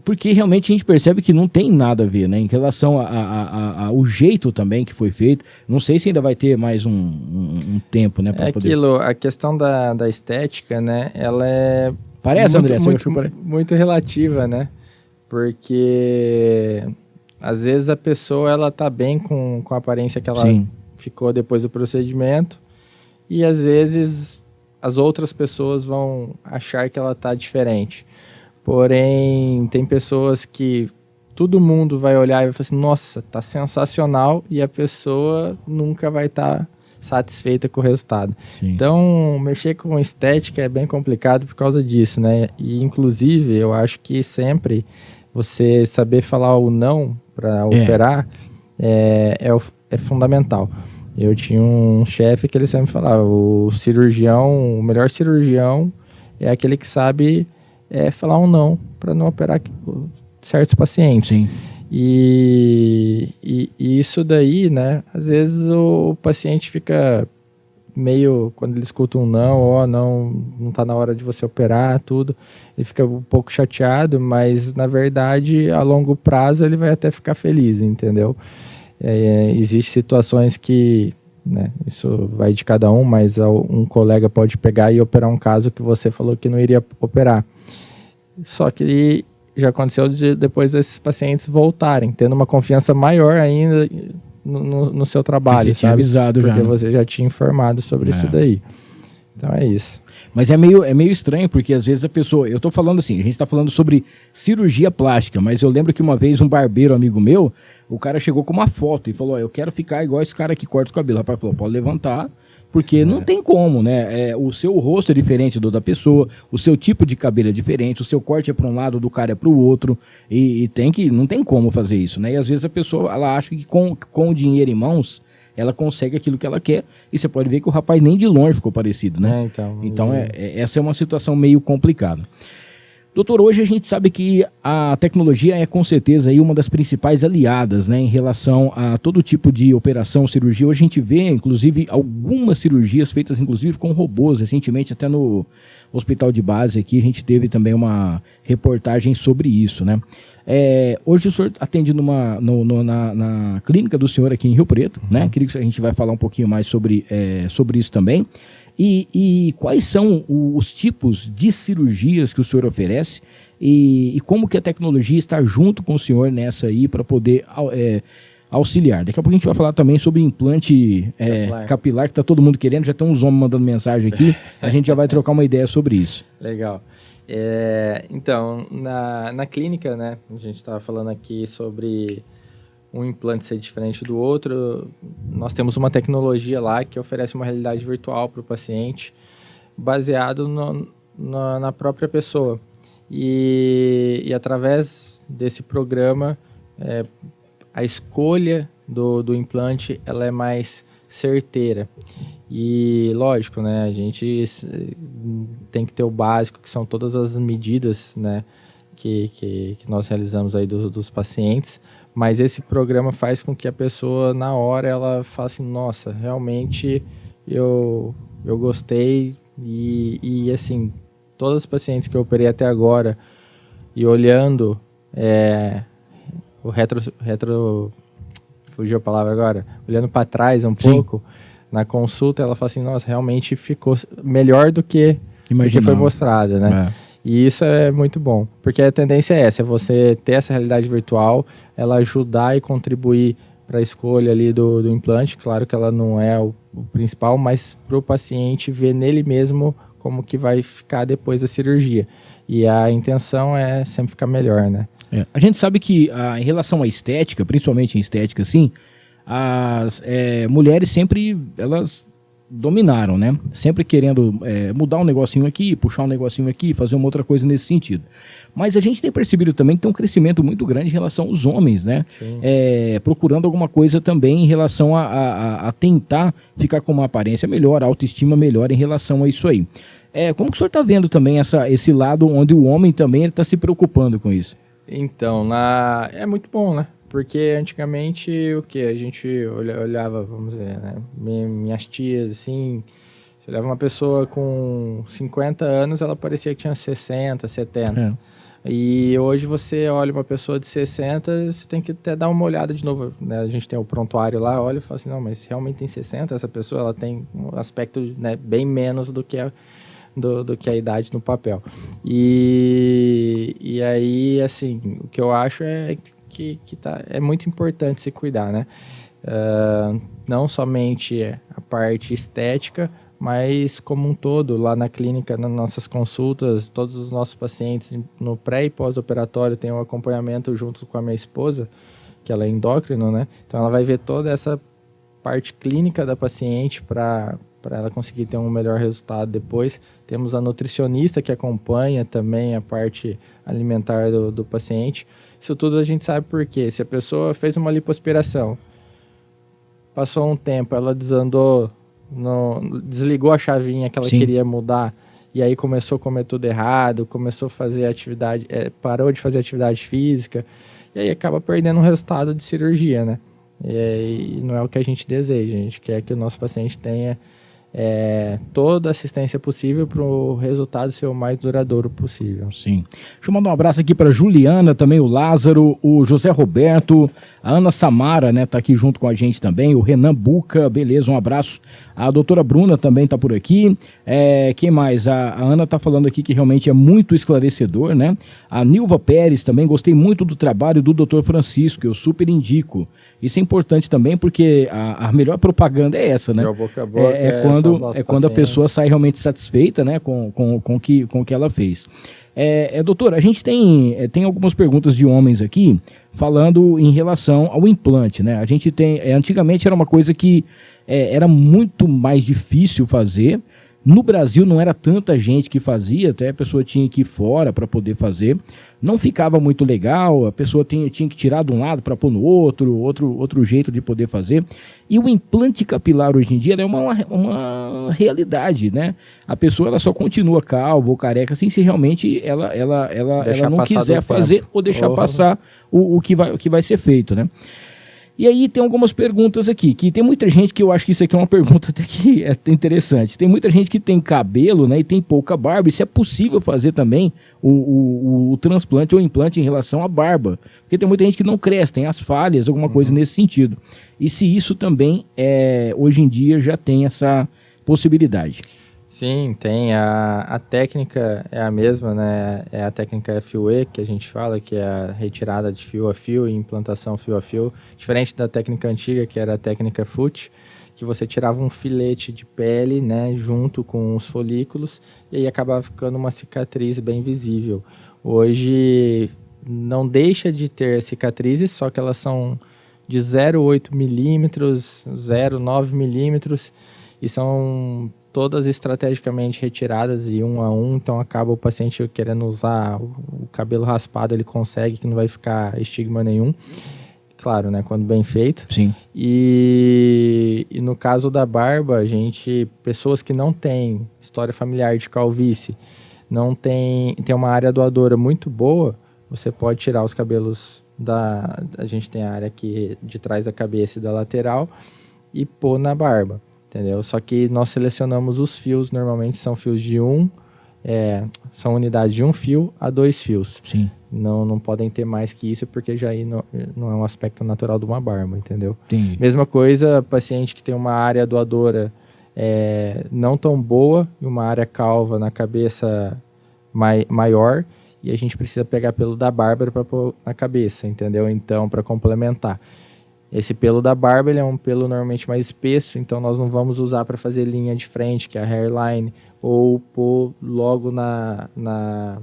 Speaker 2: Porque realmente a gente percebe que não tem nada a ver, né? Em relação ao jeito também que foi feito. Não sei se ainda vai ter mais um tempo, né? Pra poder...
Speaker 3: a questão da estética, né? Ela é...
Speaker 2: Parece, André?
Speaker 3: Muito relativa, né? Porque às vezes a pessoa ela tá bem com a aparência que ela ficou depois do procedimento, e às vezes as outras pessoas vão achar que ela tá diferente. Porém, tem pessoas que todo mundo vai olhar e vai falar assim, nossa, tá sensacional, e a pessoa nunca vai estar satisfeita com o resultado.
Speaker 2: Sim.
Speaker 3: Então, mexer com estética é bem complicado por causa disso, né? E, inclusive, eu acho que sempre você saber falar o não para operar é fundamental. Eu tinha um chefe que ele sempre falava, o melhor cirurgião é aquele que sabe falar um não para não operar certos pacientes.
Speaker 2: Sim.
Speaker 3: E isso daí, né, às vezes o paciente fica meio, quando ele escuta um não, não tá na hora de você operar, tudo, ele fica um pouco chateado, mas na verdade a longo prazo ele vai até ficar feliz, entendeu? Existem situações que, né, isso vai de cada um, mas um colega pode pegar e operar um caso que você falou que não iria operar. Só que já aconteceu depois desses pacientes voltarem, tendo uma confiança maior ainda no seu trabalho,
Speaker 2: você tinha avisado já,
Speaker 3: porque
Speaker 2: né?
Speaker 3: Você já tinha informado sobre isso daí. Então é isso.
Speaker 2: Mas é meio estranho, porque às vezes a pessoa... Eu tô falando assim, a gente tá falando sobre cirurgia plástica, mas eu lembro que uma vez um barbeiro amigo meu, o cara chegou com uma foto e falou, eu quero ficar igual esse cara que corta o cabelo. O rapaz falou, pode levantar, porque não tem como, né? O seu rosto é diferente do da pessoa, o seu tipo de cabelo é diferente, o seu corte é para um lado, do cara é para o outro, e não tem como fazer isso, né? E às vezes a pessoa, ela acha que com o dinheiro em mãos, ela consegue aquilo que ela quer, e você pode ver que o rapaz nem de longe ficou parecido, né? Então essa é uma situação meio complicada. Doutor, hoje a gente sabe que a tecnologia é com certeza aí uma das principais aliadas, né, em relação a todo tipo de operação, cirurgia. Hoje a gente vê, inclusive, algumas cirurgias feitas, inclusive, com robôs. Recentemente, até no hospital de base aqui, a gente teve também uma reportagem sobre isso, né? Hoje o senhor atende na clínica do senhor aqui em Rio Preto, né? Queria que a gente vai falar um pouquinho mais sobre isso também. E quais são os tipos de cirurgias que o senhor oferece e como que a tecnologia está junto com o senhor nessa aí para poder auxiliar. Daqui a pouco a gente vai falar também sobre implante capilar, que está todo mundo querendo, já tem uns homens mandando mensagem aqui, a gente já vai trocar uma ideia sobre isso.
Speaker 3: Legal. Então, na clínica, né, a gente estava falando aqui sobre um implante ser diferente do outro, nós temos uma tecnologia lá que oferece uma realidade virtual para o paciente, baseado na própria pessoa. E através desse programa, a escolha do implante ela é mais certeira. E lógico, né, a gente tem que ter o básico, que são todas as medidas, né, que nós realizamos aí dos pacientes. Mas esse programa faz com que a pessoa, na hora, ela fale assim, nossa, realmente eu gostei. E assim, todos os pacientes que eu operei até agora, e olhando fugiu a palavra agora, olhando para trás um pouco, na consulta ela fala assim, nossa, realmente ficou melhor do que foi mostrado, né? E isso é muito bom, porque a tendência é essa, é você ter essa realidade virtual, ela ajudar e contribuir para a escolha ali do implante. Claro que ela não é o principal, mas para o paciente ver nele mesmo como que vai ficar depois da cirurgia. E a intenção é sempre ficar melhor, né?
Speaker 2: A gente sabe que em relação à estética, principalmente em estética, assim, as mulheres sempre, elas dominaram, né? Sempre querendo mudar um negocinho aqui, puxar um negocinho aqui, fazer uma outra coisa nesse sentido. Mas a gente tem percebido também que tem um crescimento muito grande em relação aos homens, né? Procurando alguma coisa também em relação a tentar ficar com uma aparência melhor, a autoestima melhor em relação a isso aí. Como que o senhor está vendo também esse lado onde o homem também está se preocupando com isso?
Speaker 3: Então, é muito bom, né? Porque antigamente, a gente olhava, vamos dizer, né? Minhas tias, assim, você olhava uma pessoa com 50 anos, ela parecia que tinha 60, 70. E hoje você olha uma pessoa de 60, você tem que até dar uma olhada de novo, né? A gente tem o prontuário lá, olha e fala assim, não, mas realmente tem 60, essa pessoa ela tem um aspecto, né, bem menos do que a idade no papel. E aí, assim, o que eu acho é que é muito importante se cuidar, né? Não somente a parte estética, mas como um todo, lá na clínica, nas nossas consultas, todos os nossos pacientes no pré e pós-operatório têm um acompanhamento junto com a minha esposa, que ela é endócrino, né? Então ela vai ver toda essa parte clínica da paciente para ela conseguir ter um melhor resultado depois. Temos a nutricionista que acompanha também a parte alimentar do paciente. Isso tudo a gente sabe por quê. Se a pessoa fez uma lipoaspiração, passou um tempo, ela desandou, desligou a chavinha que ela queria mudar, e aí começou a comer tudo errado, começou a fazer atividade, parou de fazer atividade física, e aí acaba perdendo um resultado de cirurgia, né? E não é o que a gente deseja. A gente quer que o nosso paciente tenha toda a assistência possível para o resultado ser o mais duradouro possível.
Speaker 2: Sim. Deixa eu mandar um abraço aqui para Juliana, também o Lázaro, o José Roberto, a Ana Samara, né, tá aqui junto com a gente também, o Renan Buca, beleza, um abraço. A doutora Bruna também tá por aqui. Quem mais? A Ana tá falando aqui que realmente é muito esclarecedor, né? A Nilva Pérez também, gostei muito do trabalho do doutor Francisco, eu super indico. Isso é importante também porque a melhor propaganda é essa, né?
Speaker 3: Boca a boca,
Speaker 2: quando a pessoa sai realmente satisfeita, né, com o que ela fez. Doutor, a gente tem algumas perguntas de homens aqui falando em relação ao implante, né? A gente tem, antigamente era uma coisa que era muito mais difícil fazer. No Brasil não era tanta gente que fazia, até a pessoa tinha que ir fora para poder fazer. Não ficava muito legal, a pessoa tinha que tirar de um lado para pôr no outro jeito de poder fazer. E o implante capilar hoje em dia é uma realidade, né? A pessoa ela só continua calva ou careca assim, se realmente ela não quiser fazer ou deixar passar o que vai ser feito, né? E aí tem algumas perguntas aqui, que tem muita gente que eu acho que isso aqui é uma pergunta até que é interessante. Tem muita gente que tem cabelo, né, e tem pouca barba, e se é possível fazer também o transplante ou implante em relação à barba. Porque tem muita gente que não cresce, tem as falhas, alguma coisa nesse sentido. E se isso também, hoje em dia, já tem essa possibilidade.
Speaker 3: Sim, tem. A técnica é a mesma, né? É a técnica FUE que a gente fala, que é a retirada de fio a fio e implantação fio a fio. Diferente da técnica antiga, que era a técnica FUT, que você tirava um filete de pele, né, junto com os folículos, e aí acabava ficando uma cicatriz bem visível. Hoje não deixa de ter cicatrizes, só que elas são de 0,8 milímetros, 0,9 milímetros, e são todas estrategicamente retiradas e um a um, então acaba o paciente querendo usar o cabelo raspado, ele consegue, que não vai ficar estigma nenhum. Claro, né, quando bem feito.
Speaker 2: Sim.
Speaker 3: E no caso da barba, pessoas que não têm história familiar de calvície, não tem uma área doadora muito boa, você pode tirar os cabelos a gente tem a área aqui de trás da cabeça e da lateral e pôr na barba. Entendeu? Só que nós selecionamos os fios, normalmente são fios de 1 são unidades de 1 fio a 2 fios.
Speaker 2: Sim.
Speaker 3: Não podem ter mais que isso, porque já aí não é um aspecto natural de uma barba, entendeu?
Speaker 2: Entendi.
Speaker 3: Mesma coisa, paciente que tem uma área doadora não tão boa e uma área calva na cabeça maior, e a gente precisa pegar pelo da barba para pôr na cabeça, entendeu? Então, para complementar. Esse pelo da barba, ele é um pelo normalmente mais espesso, então nós não vamos usar para fazer linha de frente, que é a hairline, ou pôr logo na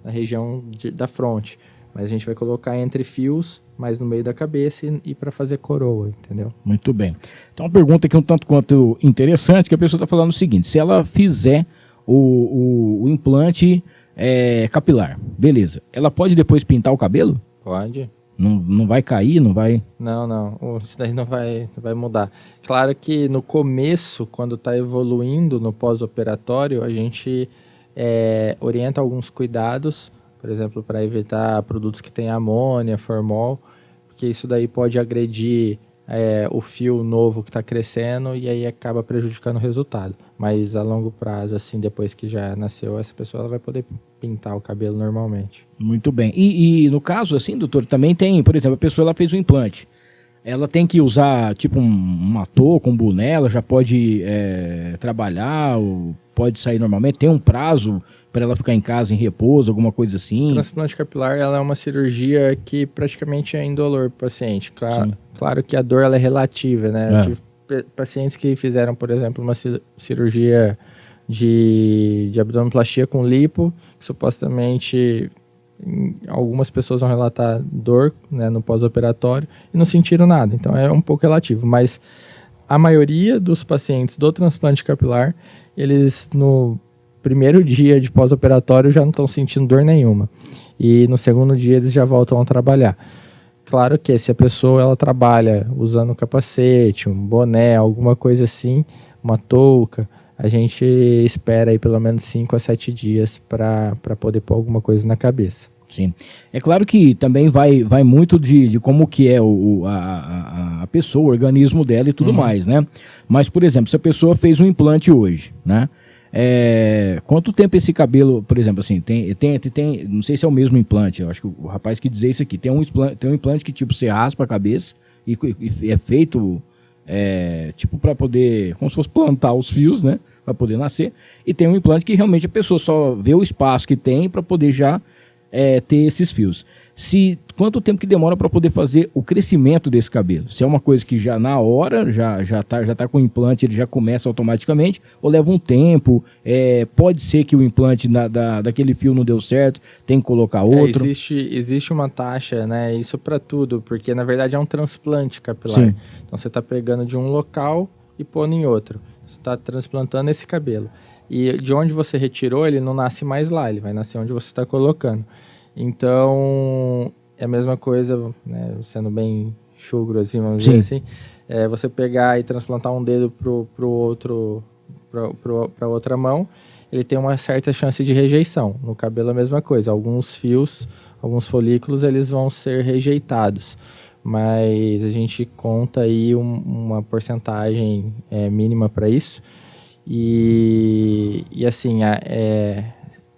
Speaker 3: região da fronte. Mas a gente vai colocar entre fios, mais no meio da cabeça e para fazer coroa, entendeu?
Speaker 2: Muito bem. Então, uma pergunta aqui um tanto quanto interessante, que a pessoa está falando o seguinte: se ela fizer o implante capilar, beleza, ela pode depois pintar o cabelo?
Speaker 3: Pode.
Speaker 2: Não vai cair, não vai...
Speaker 3: Não. Isso daí não vai mudar. Claro que no começo, quando está evoluindo no pós-operatório, a gente orienta alguns cuidados, por exemplo, para evitar produtos que têm amônia, formol, porque isso daí pode agredir o fio novo que está crescendo e aí acaba prejudicando o resultado. Mas a longo prazo, assim, depois que já nasceu, essa pessoa ela vai poder pintar o cabelo normalmente.
Speaker 2: Muito bem. E no caso, assim, doutor, também tem, por exemplo, a pessoa ela fez um implante. Ela tem que usar, tipo, uma touca, um boné, ela já pode trabalhar, ou pode sair normalmente? Tem um prazo para ela ficar em casa, em repouso, alguma coisa assim?
Speaker 3: O transplante capilar ela é uma cirurgia que praticamente é indolor para o paciente. Claro que a dor ela é relativa, né? De pacientes que fizeram, por exemplo, uma cirurgia de abdominoplastia com lipo, que supostamente algumas pessoas vão relatar dor, né, no pós-operatório e não sentiram nada, então é um pouco relativo, mas a maioria dos pacientes do transplante capilar, eles no primeiro dia de pós-operatório já não estão sentindo dor nenhuma, e no segundo dia eles já voltam a trabalhar. Claro que se a pessoa ela trabalha usando um capacete, um boné, alguma coisa assim, uma touca, a gente espera aí pelo menos 5 a 7 dias para poder pôr alguma coisa na cabeça.
Speaker 2: Sim. É claro que também vai muito de como que é a pessoa, o organismo dela e tudo mais, né? Mas, por exemplo, se a pessoa fez um implante hoje, né? Quanto tempo esse cabelo, por exemplo, assim, tem, não sei se é o mesmo implante, eu acho que o rapaz que dizer isso aqui, tem um implante que tipo você raspa a cabeça e é feito tipo para poder, como se fosse plantar os fios, né, para poder nascer, e tem um implante que realmente a pessoa só vê o espaço que tem para poder já ter esses fios. Quanto tempo que demora para poder fazer o crescimento desse cabelo? Se é uma coisa que já na hora, já tá com o implante, ele já começa automaticamente, ou leva um tempo? Pode ser que o implante daquele fio não deu certo, tem que colocar outro?
Speaker 3: Existe uma taxa, né? Isso para tudo, porque na verdade é um transplante capilar.
Speaker 2: Sim.
Speaker 3: Então você está pegando de um local e pondo em outro. Você está transplantando esse cabelo. E de onde você retirou, ele não nasce mais lá, ele vai nascer onde você está colocando. Então, é a mesma coisa, né, sendo bem chugro assim, vamos dizer assim, você pegar e transplantar um dedo para outra mão, ele tem uma certa chance de rejeição. No cabelo é a mesma coisa, alguns fios, alguns folículos, eles vão ser rejeitados, mas a gente conta aí uma porcentagem mínima para isso, e assim,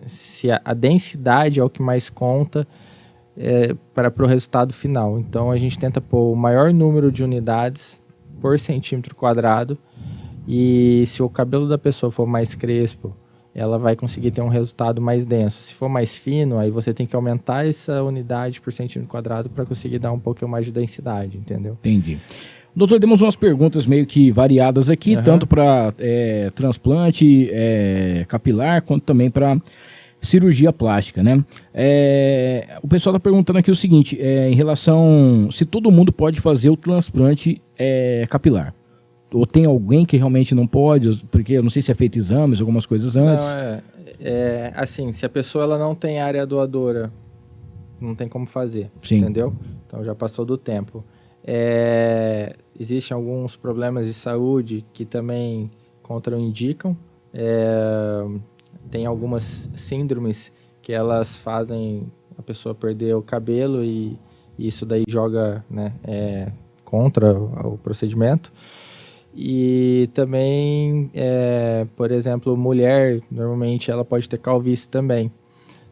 Speaker 3: se a densidade é o que mais conta para o resultado final. Então, a gente tenta pôr o maior número de unidades por centímetro quadrado, e se o cabelo da pessoa for mais crespo, ela vai conseguir ter um resultado mais denso. Se for mais fino, aí você tem que aumentar essa unidade por centímetro quadrado para conseguir dar um pouquinho mais de densidade, entendeu?
Speaker 2: Entendi. Doutor, temos umas perguntas meio que variadas aqui, tanto para transplante capilar, quanto também para cirurgia plástica, né? O pessoal está perguntando aqui o seguinte, em relação se todo mundo pode fazer o transplante capilar, ou tem alguém que realmente não pode, porque eu não sei se é feito exames, algumas coisas antes.
Speaker 3: Não, assim, se a pessoa ela não tem área doadora, não tem como fazer, entendeu? Então já passou do tempo. Existem alguns problemas de saúde que também contraindicam. Tem algumas síndromes que elas fazem a pessoa perder o cabelo e isso daí joga, né, contra o procedimento. E também, por exemplo, mulher, normalmente ela pode ter calvície também.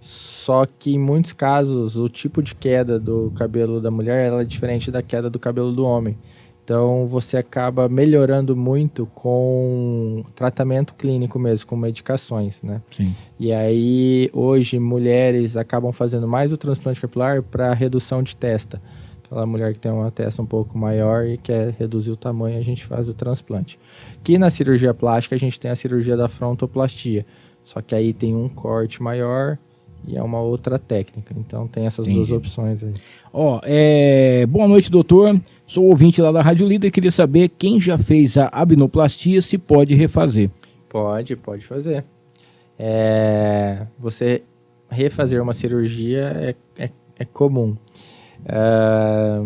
Speaker 3: Só que em muitos casos, o tipo de queda do cabelo da mulher ela é diferente da queda do cabelo do homem. Então, você acaba melhorando muito com tratamento clínico mesmo, com medicações, né?
Speaker 2: Sim.
Speaker 3: E aí, hoje, mulheres acabam fazendo mais o transplante capilar para redução de testa. Aquela mulher que tem uma testa um pouco maior e quer reduzir o tamanho, a gente faz o transplante. Que na cirurgia plástica, a gente tem a cirurgia da frontoplastia. Só que aí tem um corte maior e é uma outra técnica. Então, tem essas duas opções aí.
Speaker 2: Boa noite, doutor. Sou ouvinte lá da Rádio Líder e queria saber quem já fez a abnoplastia se pode refazer.
Speaker 3: Pode fazer. Você refazer uma cirurgia é comum. A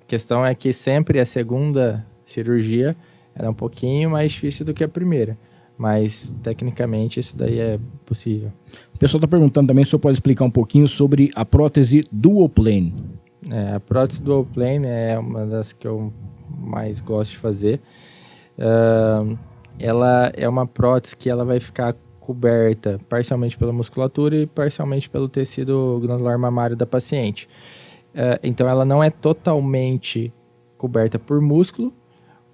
Speaker 3: questão é que sempre a segunda cirurgia era um pouquinho mais difícil do que a primeira. Mas, tecnicamente, isso daí é possível.
Speaker 2: O pessoal está perguntando também se o senhor pode explicar um pouquinho sobre a prótese dual plane.
Speaker 3: A prótese dual plane é uma das que eu mais gosto de fazer. Ela é uma prótese que ela vai ficar coberta parcialmente pela musculatura e parcialmente pelo tecido glandular mamário da paciente. Então, ela não é totalmente coberta por músculo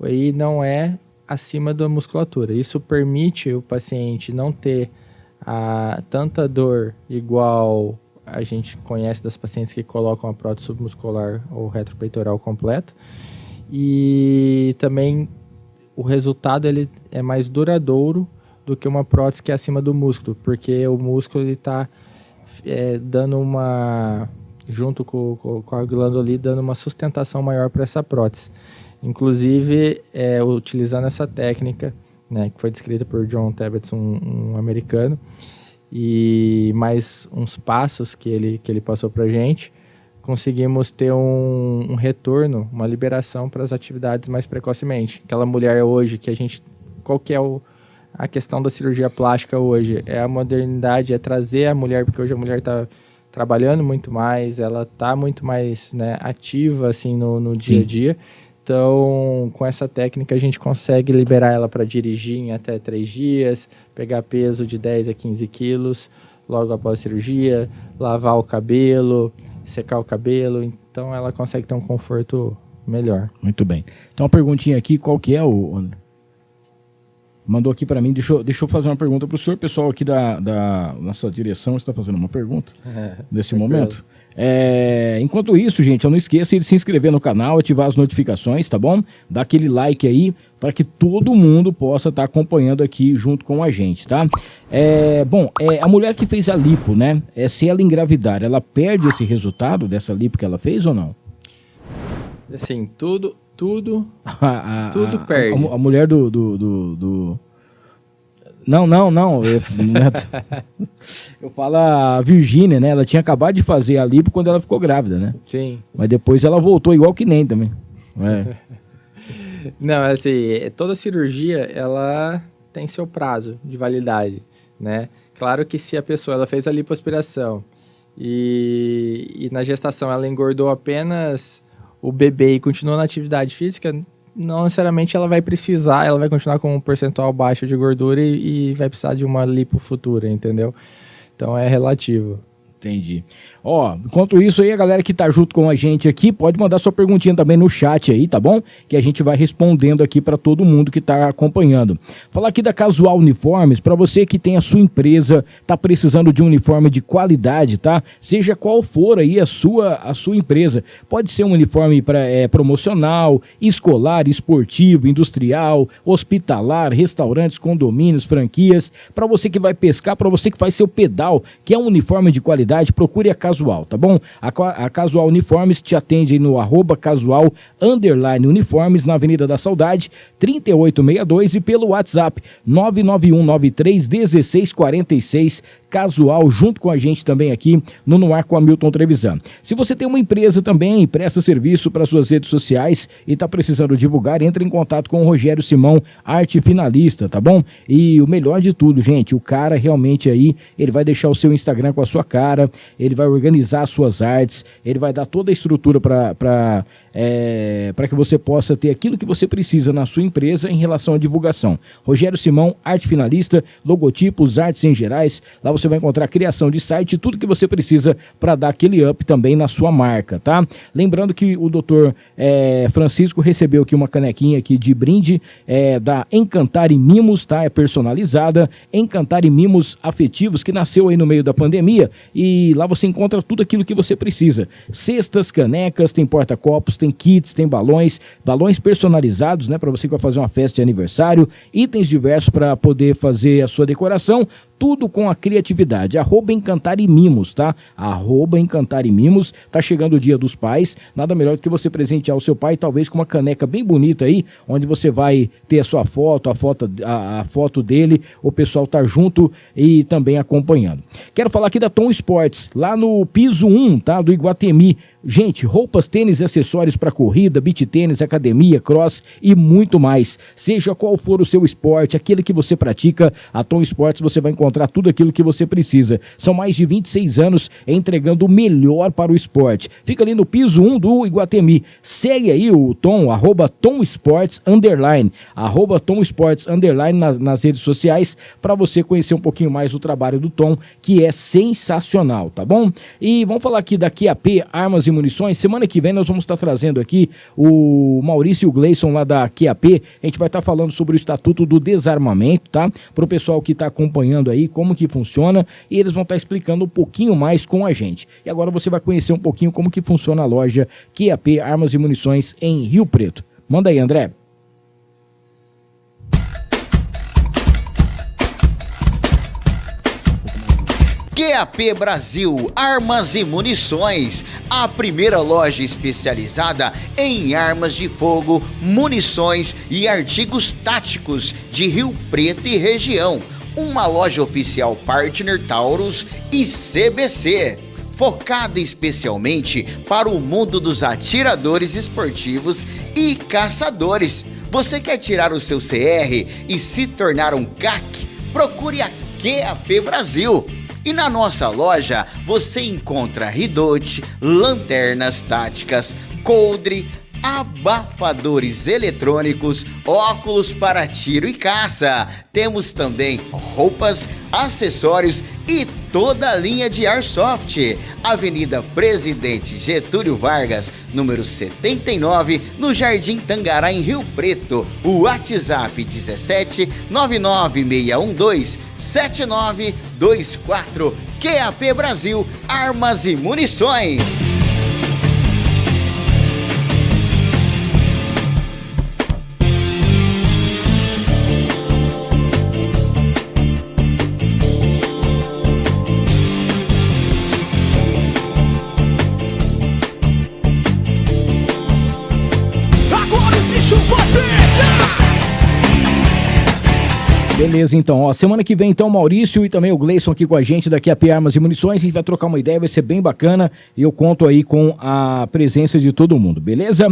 Speaker 3: e não é acima da musculatura. Isso permite o paciente não ter tanta dor igual a gente conhece das pacientes que colocam a prótese submuscular ou retropeitoral completa. E também o resultado ele é mais duradouro do que uma prótese que é acima do músculo, porque o músculo está dando junto com a glândula ali, dando uma sustentação maior para essa prótese. Inclusive, utilizando essa técnica, né, que foi descrita por John Tabets, um americano, e mais uns passos que ele passou para a gente, conseguimos ter um retorno, uma liberação para as atividades mais precocemente. Aquela mulher hoje que qual que é a questão da cirurgia plástica hoje? É a modernidade, é trazer a mulher, porque hoje a mulher está trabalhando muito mais, ela está muito mais, né, ativa assim, no dia a dia. Então, com essa técnica, a gente consegue liberar ela para dirigir em até 3 dias, pegar peso de 10 a 15 quilos logo após a cirurgia, lavar o cabelo, secar o cabelo. Então, ela consegue ter um conforto melhor.
Speaker 2: Muito bem. Então, uma perguntinha aqui, qual que é o... Mandou aqui para mim, deixa eu fazer uma pergunta para o senhor. O pessoal aqui da nossa direção está fazendo uma pergunta nesse momento. Enquanto isso, gente, não esqueça de se inscrever no canal, ativar as notificações, tá bom? Dá aquele like aí para que todo mundo possa estar acompanhando aqui junto com a gente, tá? A mulher que fez a lipo, né? Se ela engravidar, ela perde esse resultado dessa lipo que ela fez ou não?
Speaker 3: Assim, tudo perde.
Speaker 2: A mulher do... Não. Eu falo a Virgínia, né? Ela tinha acabado de fazer a lipo quando ela ficou grávida, né?
Speaker 3: Sim.
Speaker 2: Mas depois ela voltou igual que nem também.
Speaker 3: Não, assim, toda cirurgia, ela tem seu prazo de validade, né? Claro que se a pessoa ela fez a lipoaspiração e na gestação ela engordou apenas o bebê e continuou na atividade física, não necessariamente ela vai continuar com um percentual baixo de gordura e vai precisar de uma lipo futura, entendeu? Então é relativo.
Speaker 2: Entendi. Enquanto isso aí, a galera que tá junto com a gente aqui, pode mandar sua perguntinha também no chat aí, tá bom? Que a gente vai respondendo aqui para todo mundo que tá acompanhando. Falar aqui da Casual Uniformes, para você que tem a sua empresa, tá precisando de um uniforme de qualidade, tá? Seja qual for aí a sua empresa. Pode ser um uniforme promocional, escolar, esportivo, industrial, hospitalar, restaurantes, condomínios, franquias. Para você que vai pescar, para você que faz seu pedal, que é um uniforme de qualidade, procure a Casual, tá bom? A Casual Uniformes te atende no @casual_uniformes na Avenida da Saudade, 3862 e pelo WhatsApp 991931646. Casual, junto com a gente também aqui no Ar com Hamilton Trevisan. Se você tem uma empresa também, presta serviço para suas redes sociais e está precisando divulgar, entre em contato com o Rogério Simão, arte finalista, tá bom? E o melhor de tudo, gente, o cara realmente aí, ele vai deixar o seu Instagram com a sua cara, ele vai organizar as suas artes, ele vai dar toda a estrutura para para que você possa ter aquilo que você precisa na sua empresa em relação à divulgação. Rogério Simão, arte finalista, logotipos, artes em gerais. Lá você vai encontrar criação de site, tudo que você precisa para dar aquele up também na sua marca, tá? Lembrando que o doutor Francisco recebeu aqui uma canequinha aqui de brinde da Encantar e Mimos, tá? É personalizada, Encantar e Mimos Afetivos, que nasceu aí no meio da pandemia, e lá você encontra tudo aquilo que você precisa. Cestas, canecas, tem porta-copos, tem kits, tem balões personalizados, né, para você que vai fazer uma festa de aniversário, itens diversos para poder fazer a sua decoração, tudo com a criatividade. @Encantar e Mimos, tá? @Encantar e Mimos. Tá chegando o Dia dos Pais, nada melhor do que você presentear o seu pai, talvez com uma caneca bem bonita aí, onde você vai ter a sua foto, a foto dele, o pessoal tá junto e também acompanhando. Quero falar aqui da Tom Sports, lá no piso 1, tá? Do Iguatemi. Gente, roupas, tênis e acessórios para corrida, beach tênis, academia, cross e muito mais. Seja qual for o seu esporte, aquele que você pratica, a Tom Sports você vai encontrar tudo aquilo que você precisa. São mais de 26 anos entregando o melhor para o esporte. Fica ali no piso 1 do Iguatemi. Segue aí o Tom, @TomSports_, @TomSports_ nas redes sociais, para você conhecer um pouquinho mais do trabalho do Tom, que é sensacional, tá bom? E vamos falar aqui da QAP Armas e Munições. Semana que vem nós vamos estar trazendo aqui o Maurício e o Gleison lá da QAP. A gente vai estar falando sobre o Estatuto do Desarmamento, tá? Para o pessoal que está acompanhando aí como que funciona, e eles vão estar explicando um pouquinho mais com a gente. E agora você vai conhecer um pouquinho como que funciona a loja QAP Armas e Munições em Rio Preto. Manda aí, André.
Speaker 5: QAP Brasil Armas e Munições, a primeira loja especializada em armas de fogo, munições e artigos táticos de Rio Preto e região. Uma loja oficial partner Taurus e CBC, focada especialmente para o mundo dos atiradores esportivos e caçadores. Você quer tirar o seu CR e se tornar um CAC? Procure a QAP Brasil. E na nossa loja você encontra ridote, lanternas táticas, coldre, abafadores eletrônicos, óculos para tiro e caça. Temos também roupas, acessórios e toda a linha de Airsoft. Avenida Presidente Getúlio Vargas, número 79, no Jardim Tangará, em Rio Preto. O WhatsApp 17 99612 7924. QAP Brasil Armas e Munições.
Speaker 2: Beleza, então, ó, semana que vem, então, o Maurício e também o Gleison aqui com a gente, daqui a QAP Armas e Munições, a gente vai trocar uma ideia, vai ser bem bacana, e eu conto aí com a presença de todo mundo, beleza?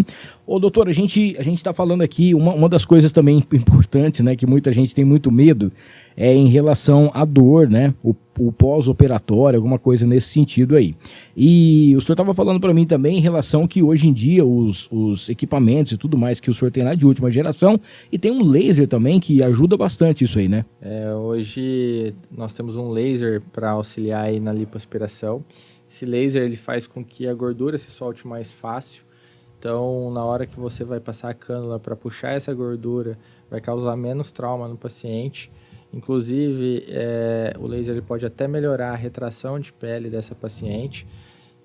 Speaker 2: Ô, doutor, a gente tá falando aqui, uma das coisas também importantes, né, que muita gente tem muito medo, é em relação à dor, né, o pós-operatório, alguma coisa nesse sentido aí. E o senhor estava falando para mim também em relação que hoje em dia os equipamentos e tudo mais que o senhor tem lá de última geração, e tem um laser também que ajuda bastante isso aí, né?
Speaker 3: Hoje nós temos um laser para auxiliar aí na lipoaspiração. Esse laser ele faz com que a gordura se solte mais fácil. Então, na hora que você vai passar a cânula para puxar essa gordura, vai causar menos trauma no paciente. Inclusive, o laser ele pode até melhorar a retração de pele dessa paciente.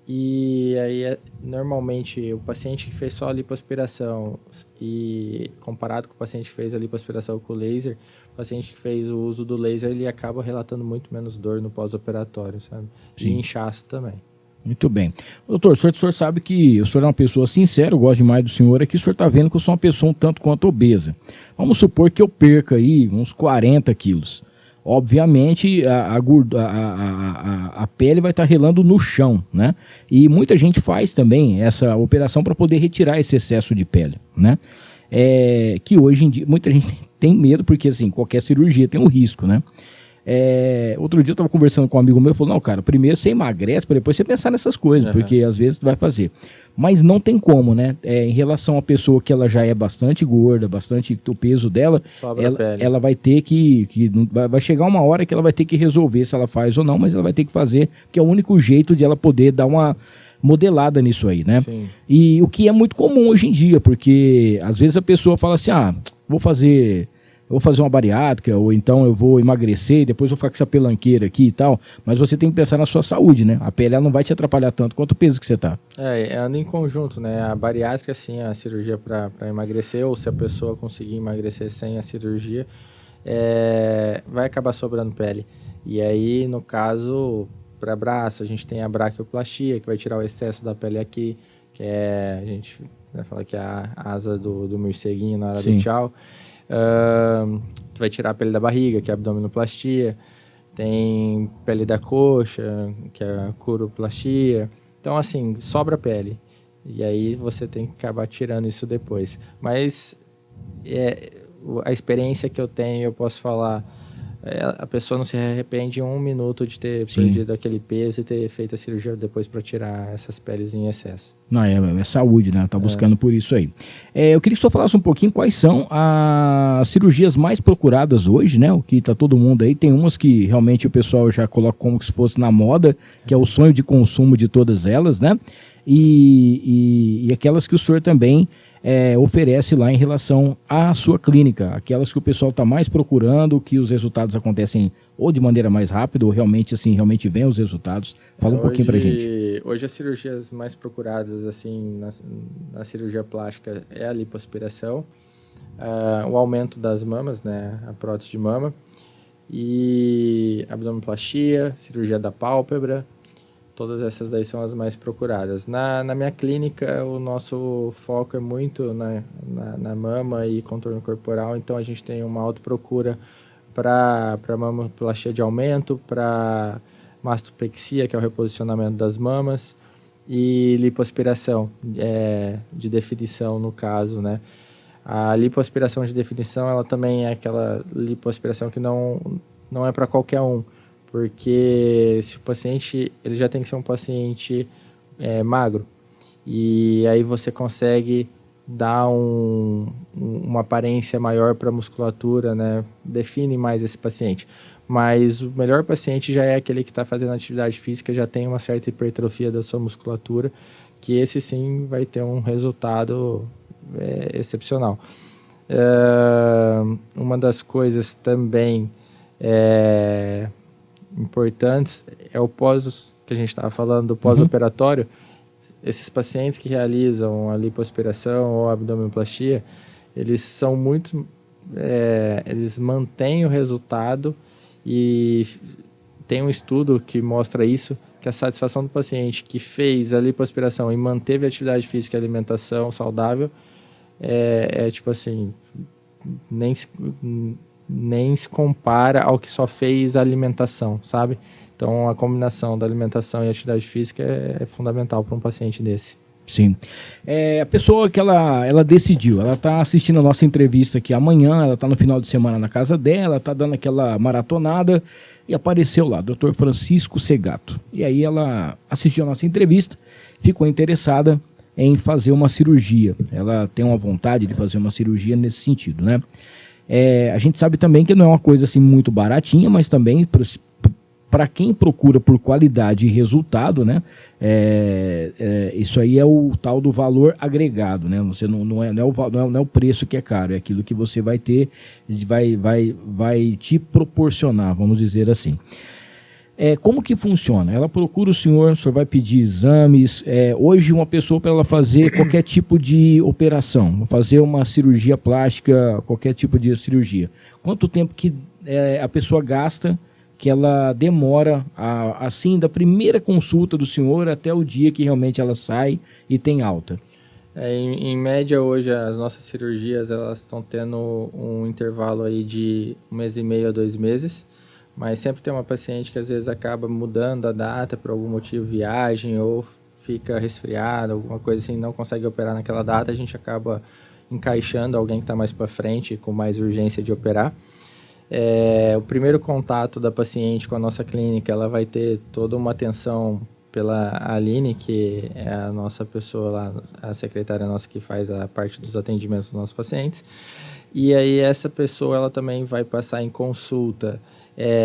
Speaker 3: E aí, normalmente, o paciente que fez só a lipoaspiração e comparado com o paciente que fez a lipoaspiração com o laser, o paciente que fez o uso do laser, ele acaba relatando muito menos dor no pós-operatório, sabe? Sim. E inchaço também.
Speaker 2: Muito bem. Doutor, o senhor sabe que o senhor é uma pessoa sincera, eu gosto demais do senhor aqui, o senhor está vendo que eu sou uma pessoa um tanto quanto obesa. Vamos supor que eu perca aí uns 40 quilos. Obviamente, a pele vai estar relando no chão, né? E muita gente faz também essa operação para poder retirar esse excesso de pele, né? Que hoje em dia muita gente tem medo, porque assim, qualquer cirurgia tem um risco, né? Outro dia eu tava conversando com um amigo meu, falou, não, cara, primeiro você emagrece para depois você pensar nessas coisas, porque às vezes tu vai fazer. Mas não tem como, né? Em relação à pessoa que ela já é bastante gorda, bastante o peso dela, ela vai ter que vai chegar uma hora que ela vai ter que resolver se ela faz ou não, mas ela vai ter que fazer, porque é o único jeito de ela poder dar uma modelada nisso aí, né? Sim. E o que é muito comum hoje em dia, porque às vezes a pessoa fala assim, vou fazer uma bariátrica, ou então eu vou emagrecer e depois vou ficar com essa pelanqueira aqui e tal, mas você tem que pensar na sua saúde, né? A pele ela não vai te atrapalhar tanto quanto o peso que você tá.
Speaker 3: Anda em conjunto, né? A bariátrica, sim, a cirurgia para emagrecer, ou se a pessoa conseguir emagrecer sem a cirurgia, vai acabar sobrando pele. E aí, no caso, para braço, a gente tem a braquioplastia, que vai tirar o excesso da pele aqui, que a gente vai falar que é a asa do morceguinho na hora do tchau. Vai tirar a pele da barriga, que é a abdominoplastia. Tem pele da coxa, que é a curoplastia. Então, assim, sobra pele. E aí você tem que acabar tirando isso depois. Mas a experiência que eu tenho, eu posso falar, a pessoa não se arrepende em 1 minuto de ter perdido aquele peso e ter feito a cirurgia depois para tirar essas peles em excesso.
Speaker 2: Não, é saúde, né? Tá buscando por isso aí. Eu queria que só falasse um pouquinho quais são as cirurgias mais procuradas hoje, né? O que tá todo mundo aí. Tem umas que realmente o pessoal já coloca como se fosse na moda, que é o sonho de consumo de todas elas, né? E aquelas que o senhor também oferece lá em relação à sua clínica, aquelas que o pessoal está mais procurando, que os resultados acontecem ou de maneira mais rápida, ou realmente vem os resultados. Fala um pouquinho pra gente.
Speaker 3: Hoje as cirurgias mais procuradas assim, na cirurgia plástica é a lipoaspiração, o aumento das mamas, né, a prótese de mama, e abdominoplastia, cirurgia da pálpebra. Todas essas daí são as mais procuradas. Na minha clínica, o nosso foco é muito na mama e contorno corporal, então a gente tem uma alta procura para mamoplastia de aumento, para mastopexia, que é o reposicionamento das mamas, e lipoaspiração de definição, no caso, né? A lipoaspiração de definição, ela também é aquela lipoaspiração que não é para qualquer um, porque se o paciente, ele já tem que ser um paciente magro, e aí você consegue dar uma aparência maior para a musculatura, né? Define mais esse paciente. Mas o melhor paciente já é aquele que está fazendo atividade física, já tem uma certa hipertrofia da sua musculatura, que esse sim vai ter um resultado excepcional. Uma das coisas também importantes é o que a gente estava falando do pós-operatório. Esses pacientes que realizam a lipoaspiração ou a abdominoplastia, eles são muito eles mantêm o resultado, e tem um estudo que mostra isso, que a satisfação do paciente que fez a lipoaspiração e manteve a atividade física e alimentação saudável tipo assim, nem se compara ao que só fez a alimentação, sabe? Então, a combinação da alimentação e atividade física é fundamental para um paciente desse.
Speaker 2: Sim. A pessoa que ela decidiu, ela está assistindo a nossa entrevista aqui amanhã, ela está no final de semana na casa dela, está dando aquela maratonada, e apareceu lá, Dr. Francisco Segato. E aí ela assistiu a nossa entrevista, ficou interessada em fazer uma cirurgia. Ela tem uma vontade de fazer uma cirurgia nesse sentido, né? A gente sabe também que não é uma coisa assim muito baratinha, mas também para quem procura por qualidade e resultado, né? Isso aí é o tal do valor agregado, né? Você não é o preço que é caro, é aquilo que você vai ter, vai te proporcionar, vamos dizer assim. Como que funciona? Ela procura o senhor vai pedir exames. Hoje, uma pessoa, para ela fazer qualquer tipo de operação, fazer uma cirurgia plástica, qualquer tipo de cirurgia, quanto tempo que a pessoa gasta, que ela demora, assim, da primeira consulta do senhor até o dia que realmente ela sai e tem alta?
Speaker 3: Em média, hoje, as nossas cirurgias elas estão tendo um intervalo aí de 1 mês e meio a 2 meses. Mas sempre tem uma paciente que às vezes acaba mudando a data por algum motivo, viagem, ou fica resfriada, alguma coisa assim, não consegue operar naquela data, a gente acaba encaixando alguém que está mais para frente, com mais urgência de operar. O primeiro contato da paciente com a nossa clínica, ela vai ter toda uma atenção pela Aline, que é a nossa pessoa lá, a secretária nossa que faz a parte dos atendimentos dos nossos pacientes. E aí essa pessoa, ela também vai passar em consulta.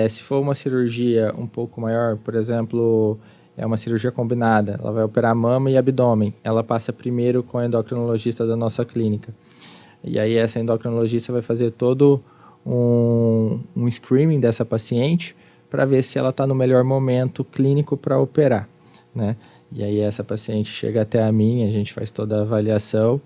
Speaker 3: Se for uma cirurgia um pouco maior, por exemplo, é uma cirurgia combinada, ela vai operar mama e abdômen, ela passa primeiro com a endocrinologista da nossa clínica. E aí essa endocrinologista vai fazer todo um screening dessa paciente para ver se ela está no melhor momento clínico para operar, né? E aí essa paciente chega até a mim, a gente faz toda a avaliação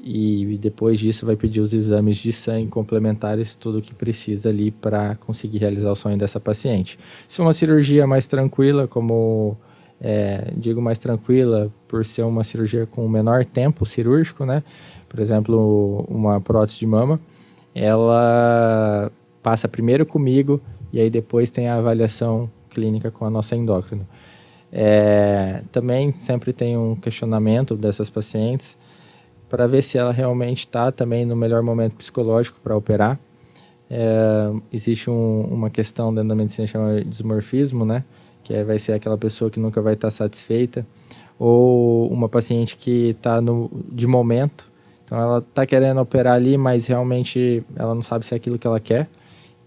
Speaker 3: e depois disso vai pedir os exames de sangue complementares, tudo o que precisa ali para conseguir realizar o sonho dessa paciente. Se é uma cirurgia mais tranquila, digo mais tranquila por ser uma cirurgia com menor tempo cirúrgico, né? Por exemplo, uma prótese de mama, ela passa primeiro comigo e aí depois tem a avaliação clínica com a nossa endócrina. Também sempre tem um questionamento dessas pacientes para ver se ela realmente está também no melhor momento psicológico para operar. Existe uma questão dentro da medicina chamada dismorfismo, né? Que vai ser aquela pessoa que nunca vai estar satisfeita, ou uma paciente que está de momento, então ela está querendo operar ali, mas realmente ela não sabe se é aquilo que ela quer.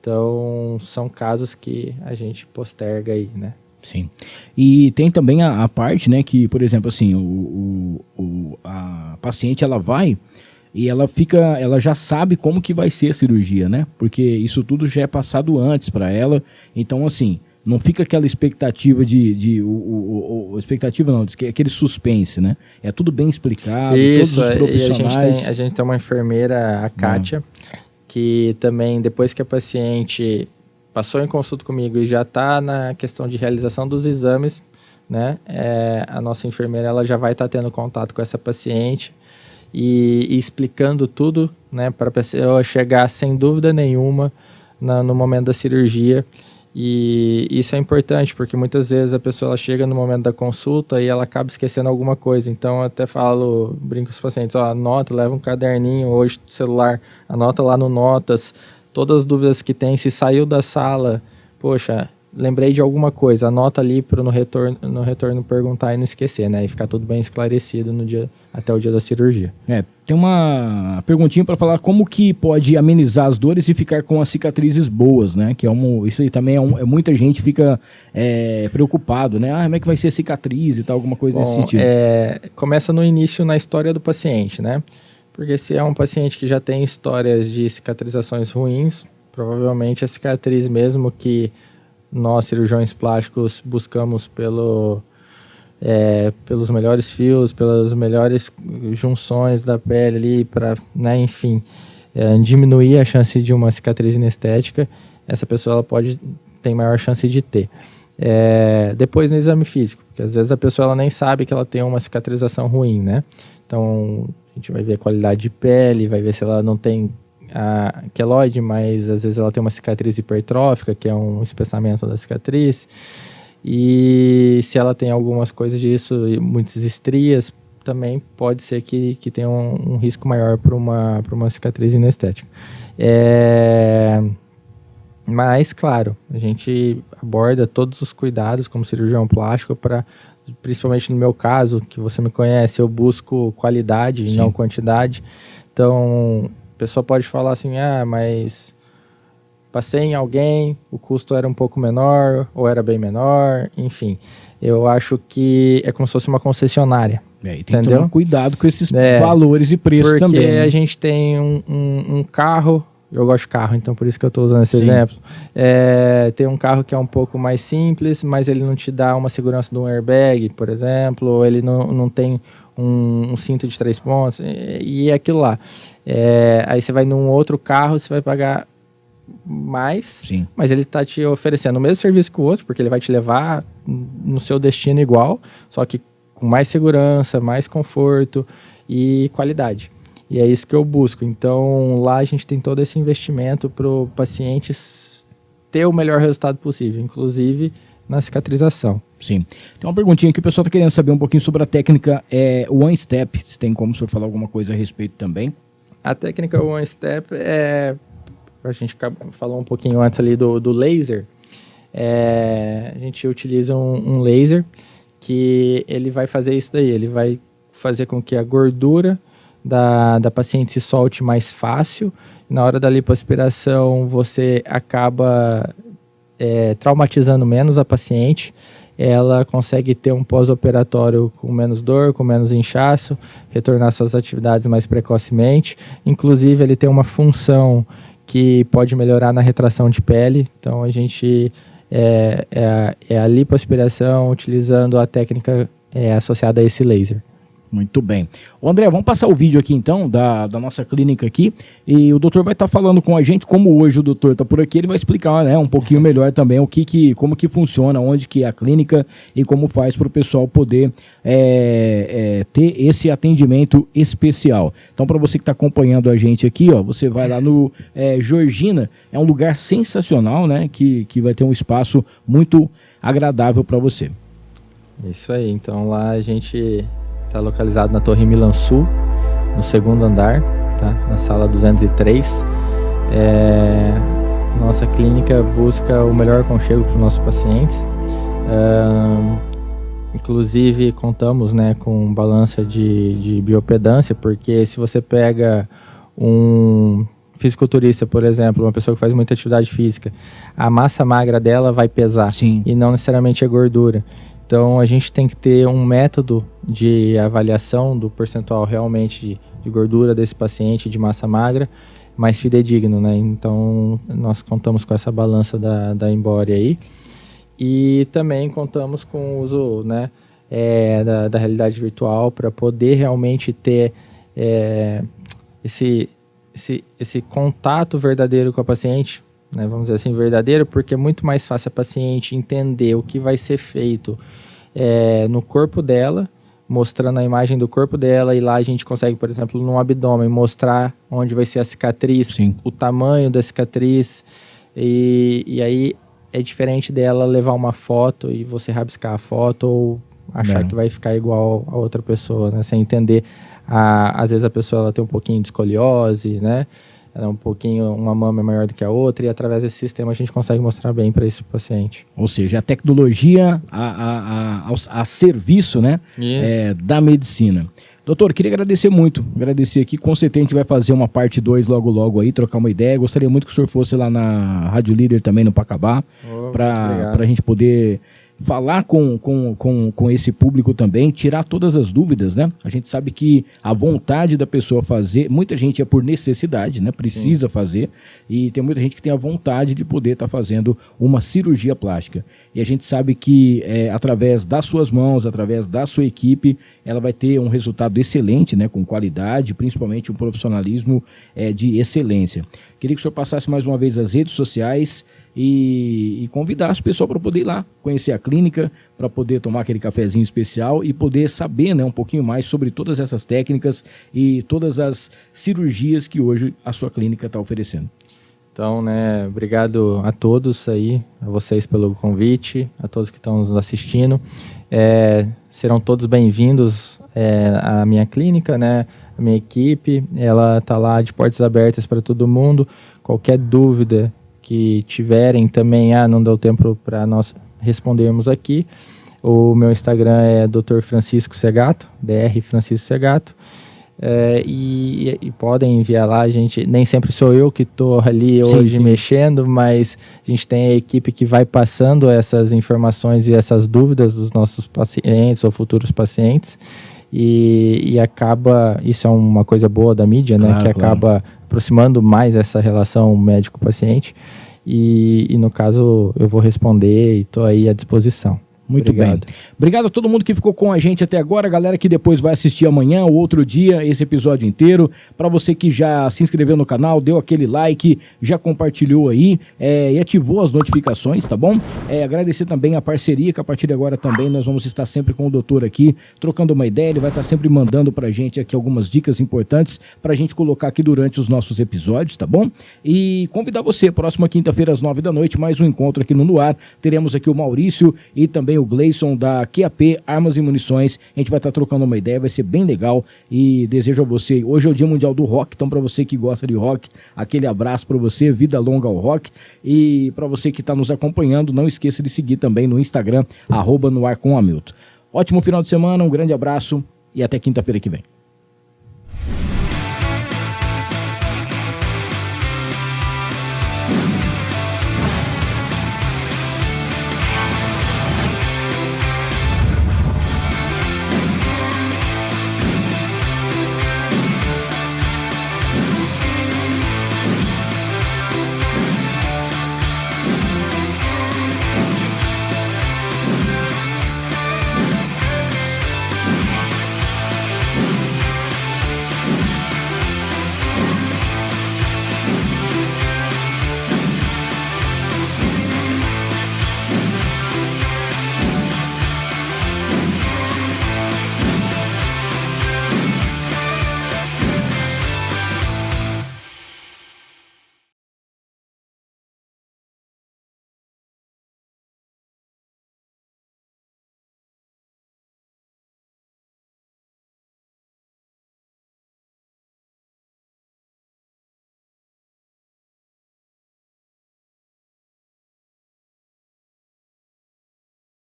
Speaker 3: Então são casos que a gente posterga aí, né?
Speaker 2: Sim. E tem também a parte, né, que, por exemplo, assim, a paciente, ela vai e ela já sabe como que vai ser a cirurgia, né? Porque isso tudo já é passado antes para ela. Então, assim, não fica aquela expectativa expectativa não, aquele suspense, né? É tudo bem explicado,
Speaker 3: isso,
Speaker 2: todos os profissionais.
Speaker 3: A gente tem uma enfermeira, a Kátia, que também, depois que a paciente passou em consulta comigo e já está na questão de realização dos exames, né? A nossa enfermeira, ela já vai estar tendo contato com essa paciente e explicando tudo, né? Para a pessoa chegar sem dúvida nenhuma no momento da cirurgia. E isso é importante, porque muitas vezes a pessoa ela chega no momento da consulta e ela acaba esquecendo alguma coisa. Então, eu até brinco com os pacientes, anota, leva um caderninho hoje do celular, anota lá no Notas, todas as dúvidas que tem, se saiu da sala, poxa, lembrei de alguma coisa, anota ali para no retorno perguntar e não esquecer, né? E ficar tudo bem esclarecido até o dia da cirurgia.
Speaker 2: Tem uma perguntinha para falar como que pode amenizar as dores e ficar com as cicatrizes boas, né? Que isso aí também muita gente fica preocupado, né? Como é que vai ser a cicatriz e tal, alguma coisa nesse sentido.
Speaker 3: Começa no início na história do paciente, né? Porque se é um paciente que já tem histórias de cicatrizações ruins, provavelmente a cicatriz mesmo que nós, cirurgiões plásticos, buscamos pelos melhores fios, pelas melhores junções da pele ali, para, né, enfim, diminuir a chance de uma cicatriz inestética, essa pessoa ela tem maior chance de ter. Depois no exame físico, porque às vezes a pessoa ela nem sabe que ela tem uma cicatrização ruim, né? Então, a gente vai ver a qualidade de pele, vai ver se ela não tem a queloide, mas às vezes ela tem uma cicatriz hipertrófica, que é um espessamento da cicatriz, e se ela tem algumas coisas disso, muitas estrias, também pode ser que tenha um risco maior para uma cicatriz inestética. Mas, claro, a gente aborda todos os cuidados como cirurgião plástico principalmente no meu caso, que você me conhece, eu busco qualidade e não quantidade. Então, a pessoa pode falar assim, mas passei em alguém, o custo era um pouco menor ou era bem menor, enfim. Eu acho que é como se fosse uma concessionária.
Speaker 2: E tem que tomar cuidado com esses valores e preços
Speaker 3: porque
Speaker 2: também. Porque
Speaker 3: a gente tem um carro, eu gosto de carro, então por isso que eu estou usando esse exemplo. Tem um carro que é um pouco mais simples, mas ele não te dá uma segurança de um airbag, por exemplo, ou ele não tem um cinto de 3 pontos, e é aquilo lá. Aí você vai num outro carro, você vai pagar mais, mas ele está te oferecendo o mesmo serviço que o outro, porque ele vai te levar no seu destino igual, só que com mais segurança, mais conforto e qualidade. E é isso que eu busco. Então, lá a gente tem todo esse investimento para o paciente ter o melhor resultado possível, inclusive na cicatrização.
Speaker 2: Sim. Tem uma perguntinha que o pessoal está querendo saber um pouquinho sobre a técnica One Step. Se tem como o senhor falar alguma coisa a respeito também?
Speaker 3: A técnica One Step a gente falou um pouquinho antes ali do laser, a gente utiliza um laser que ele vai fazer isso daí, ele vai fazer com que a gordura da paciente se solte mais fácil. Na hora da lipoaspiração, você acaba traumatizando menos a paciente, ela consegue ter um pós-operatório com menos dor, com menos inchaço, retornar suas atividades mais precocemente. Inclusive, ele tem uma função que pode melhorar na retração de pele. Então, a gente a lipoaspiração utilizando a técnica associada a esse laser.
Speaker 2: Muito bem. Ô André, vamos passar o vídeo aqui então da nossa clínica aqui e o doutor vai estar falando com a gente. Como hoje o doutor está por aqui, ele vai explicar, né, um pouquinho melhor também como que funciona, onde que é a clínica e como faz para o pessoal poder ter esse atendimento especial. Então, para você que está acompanhando a gente aqui, ó, você vai lá no Georgina, é um lugar sensacional, né, que vai ter um espaço muito agradável para você.
Speaker 3: Isso aí, então lá a gente está localizado na Torre Milan Sul, no 2º andar, tá? Na sala 203. Nossa clínica busca o melhor aconchego para os nossos pacientes. Inclusive contamos, né, com balança de biopedância, porque se você pega um fisiculturista, por exemplo, uma pessoa que faz muita atividade física, a massa magra dela vai pesar. Sim. E não necessariamente a gordura. Então, a gente tem que ter um método de avaliação do percentual realmente de gordura desse paciente, de massa magra, mais fidedigno, né? Então, nós contamos com essa balança da Embody aí. E também contamos com o uso, né, da realidade virtual para poder realmente ter esse contato verdadeiro com a paciente, né, vamos dizer assim, verdadeiro, porque é muito mais fácil a paciente entender o que vai ser feito no corpo dela, mostrando a imagem do corpo dela, e lá a gente consegue, por exemplo, no abdômen, mostrar onde vai ser a cicatriz, sim, o tamanho da cicatriz, e aí é diferente dela levar uma foto e você rabiscar a foto ou achar que vai ficar igual a outra pessoa, né, sem entender. Às vezes a pessoa ela tem um pouquinho de escoliose, né? Ela é uma mama é maior do que a outra, e através desse sistema a gente consegue mostrar bem para esse paciente.
Speaker 2: Ou seja, a tecnologia a serviço, né, da medicina. Doutor, queria agradecer aqui, com certeza a gente vai fazer uma parte 2 logo aí, trocar uma ideia. Gostaria muito que o senhor fosse lá na Rádio Líder também, no Pacabá, para a gente poder falar com esse público também, tirar todas as dúvidas, né? A gente sabe que a vontade da pessoa fazer, muita gente é por necessidade, né? Precisa fazer, e tem muita gente que tem a vontade de poder estar fazendo uma cirurgia plástica. E a gente sabe que através das suas mãos, através da sua equipe, ela vai ter um resultado excelente, né? Com qualidade, principalmente um profissionalismo de excelência. Queria que o senhor passasse mais uma vez as redes sociais e convidasse o pessoal para poder ir lá conhecer a clínica, para poder tomar aquele cafezinho especial e poder saber, né, um pouquinho mais sobre todas essas técnicas e todas as cirurgias que hoje a sua clínica está oferecendo.
Speaker 3: Então, né, obrigado a todos aí, a vocês pelo convite, a todos que estão nos assistindo. Serão todos bem-vindos à minha clínica, né, a minha equipe, ela está lá de portas abertas para todo mundo. Qualquer dúvida que tiverem também, não deu tempo para nós respondermos aqui. O meu Instagram é Dr. Francisco Segato, Dr. Francisco Segato, e podem enviar lá. A gente, nem sempre sou eu que estou ali hoje mexendo, mas a gente tem a equipe que vai passando essas informações e essas dúvidas dos nossos pacientes ou futuros pacientes, e acaba, isso é uma coisa boa da mídia, né, que acaba aproximando mais essa relação médico-paciente, e no caso eu vou responder e estou aí à disposição.
Speaker 2: Muito bem. Obrigado a todo mundo que ficou com a gente até agora, galera que depois vai assistir amanhã ou outro dia esse episódio inteiro. Para você que já se inscreveu no canal, deu aquele like, já compartilhou aí e ativou as notificações, tá bom? Agradecer também a parceria, que a partir de agora também nós vamos estar sempre com o doutor aqui, trocando uma ideia. Ele vai estar sempre mandando pra gente aqui algumas dicas importantes pra gente colocar aqui durante os nossos episódios, tá bom? E convidar você, próxima quinta-feira às 9 da noite, mais um encontro aqui no Ar. Teremos aqui o Maurício e também também o Gleison da QAP Armas e Munições. A gente vai estar trocando uma ideia, vai ser bem legal e desejo a você, hoje é o Dia Mundial do Rock, então para você que gosta de rock, aquele abraço para você, vida longa ao rock, e para você que está nos acompanhando, não esqueça de seguir também no Instagram, @noarcomhamilton. Ótimo final de semana, um grande abraço e até quinta-feira que vem.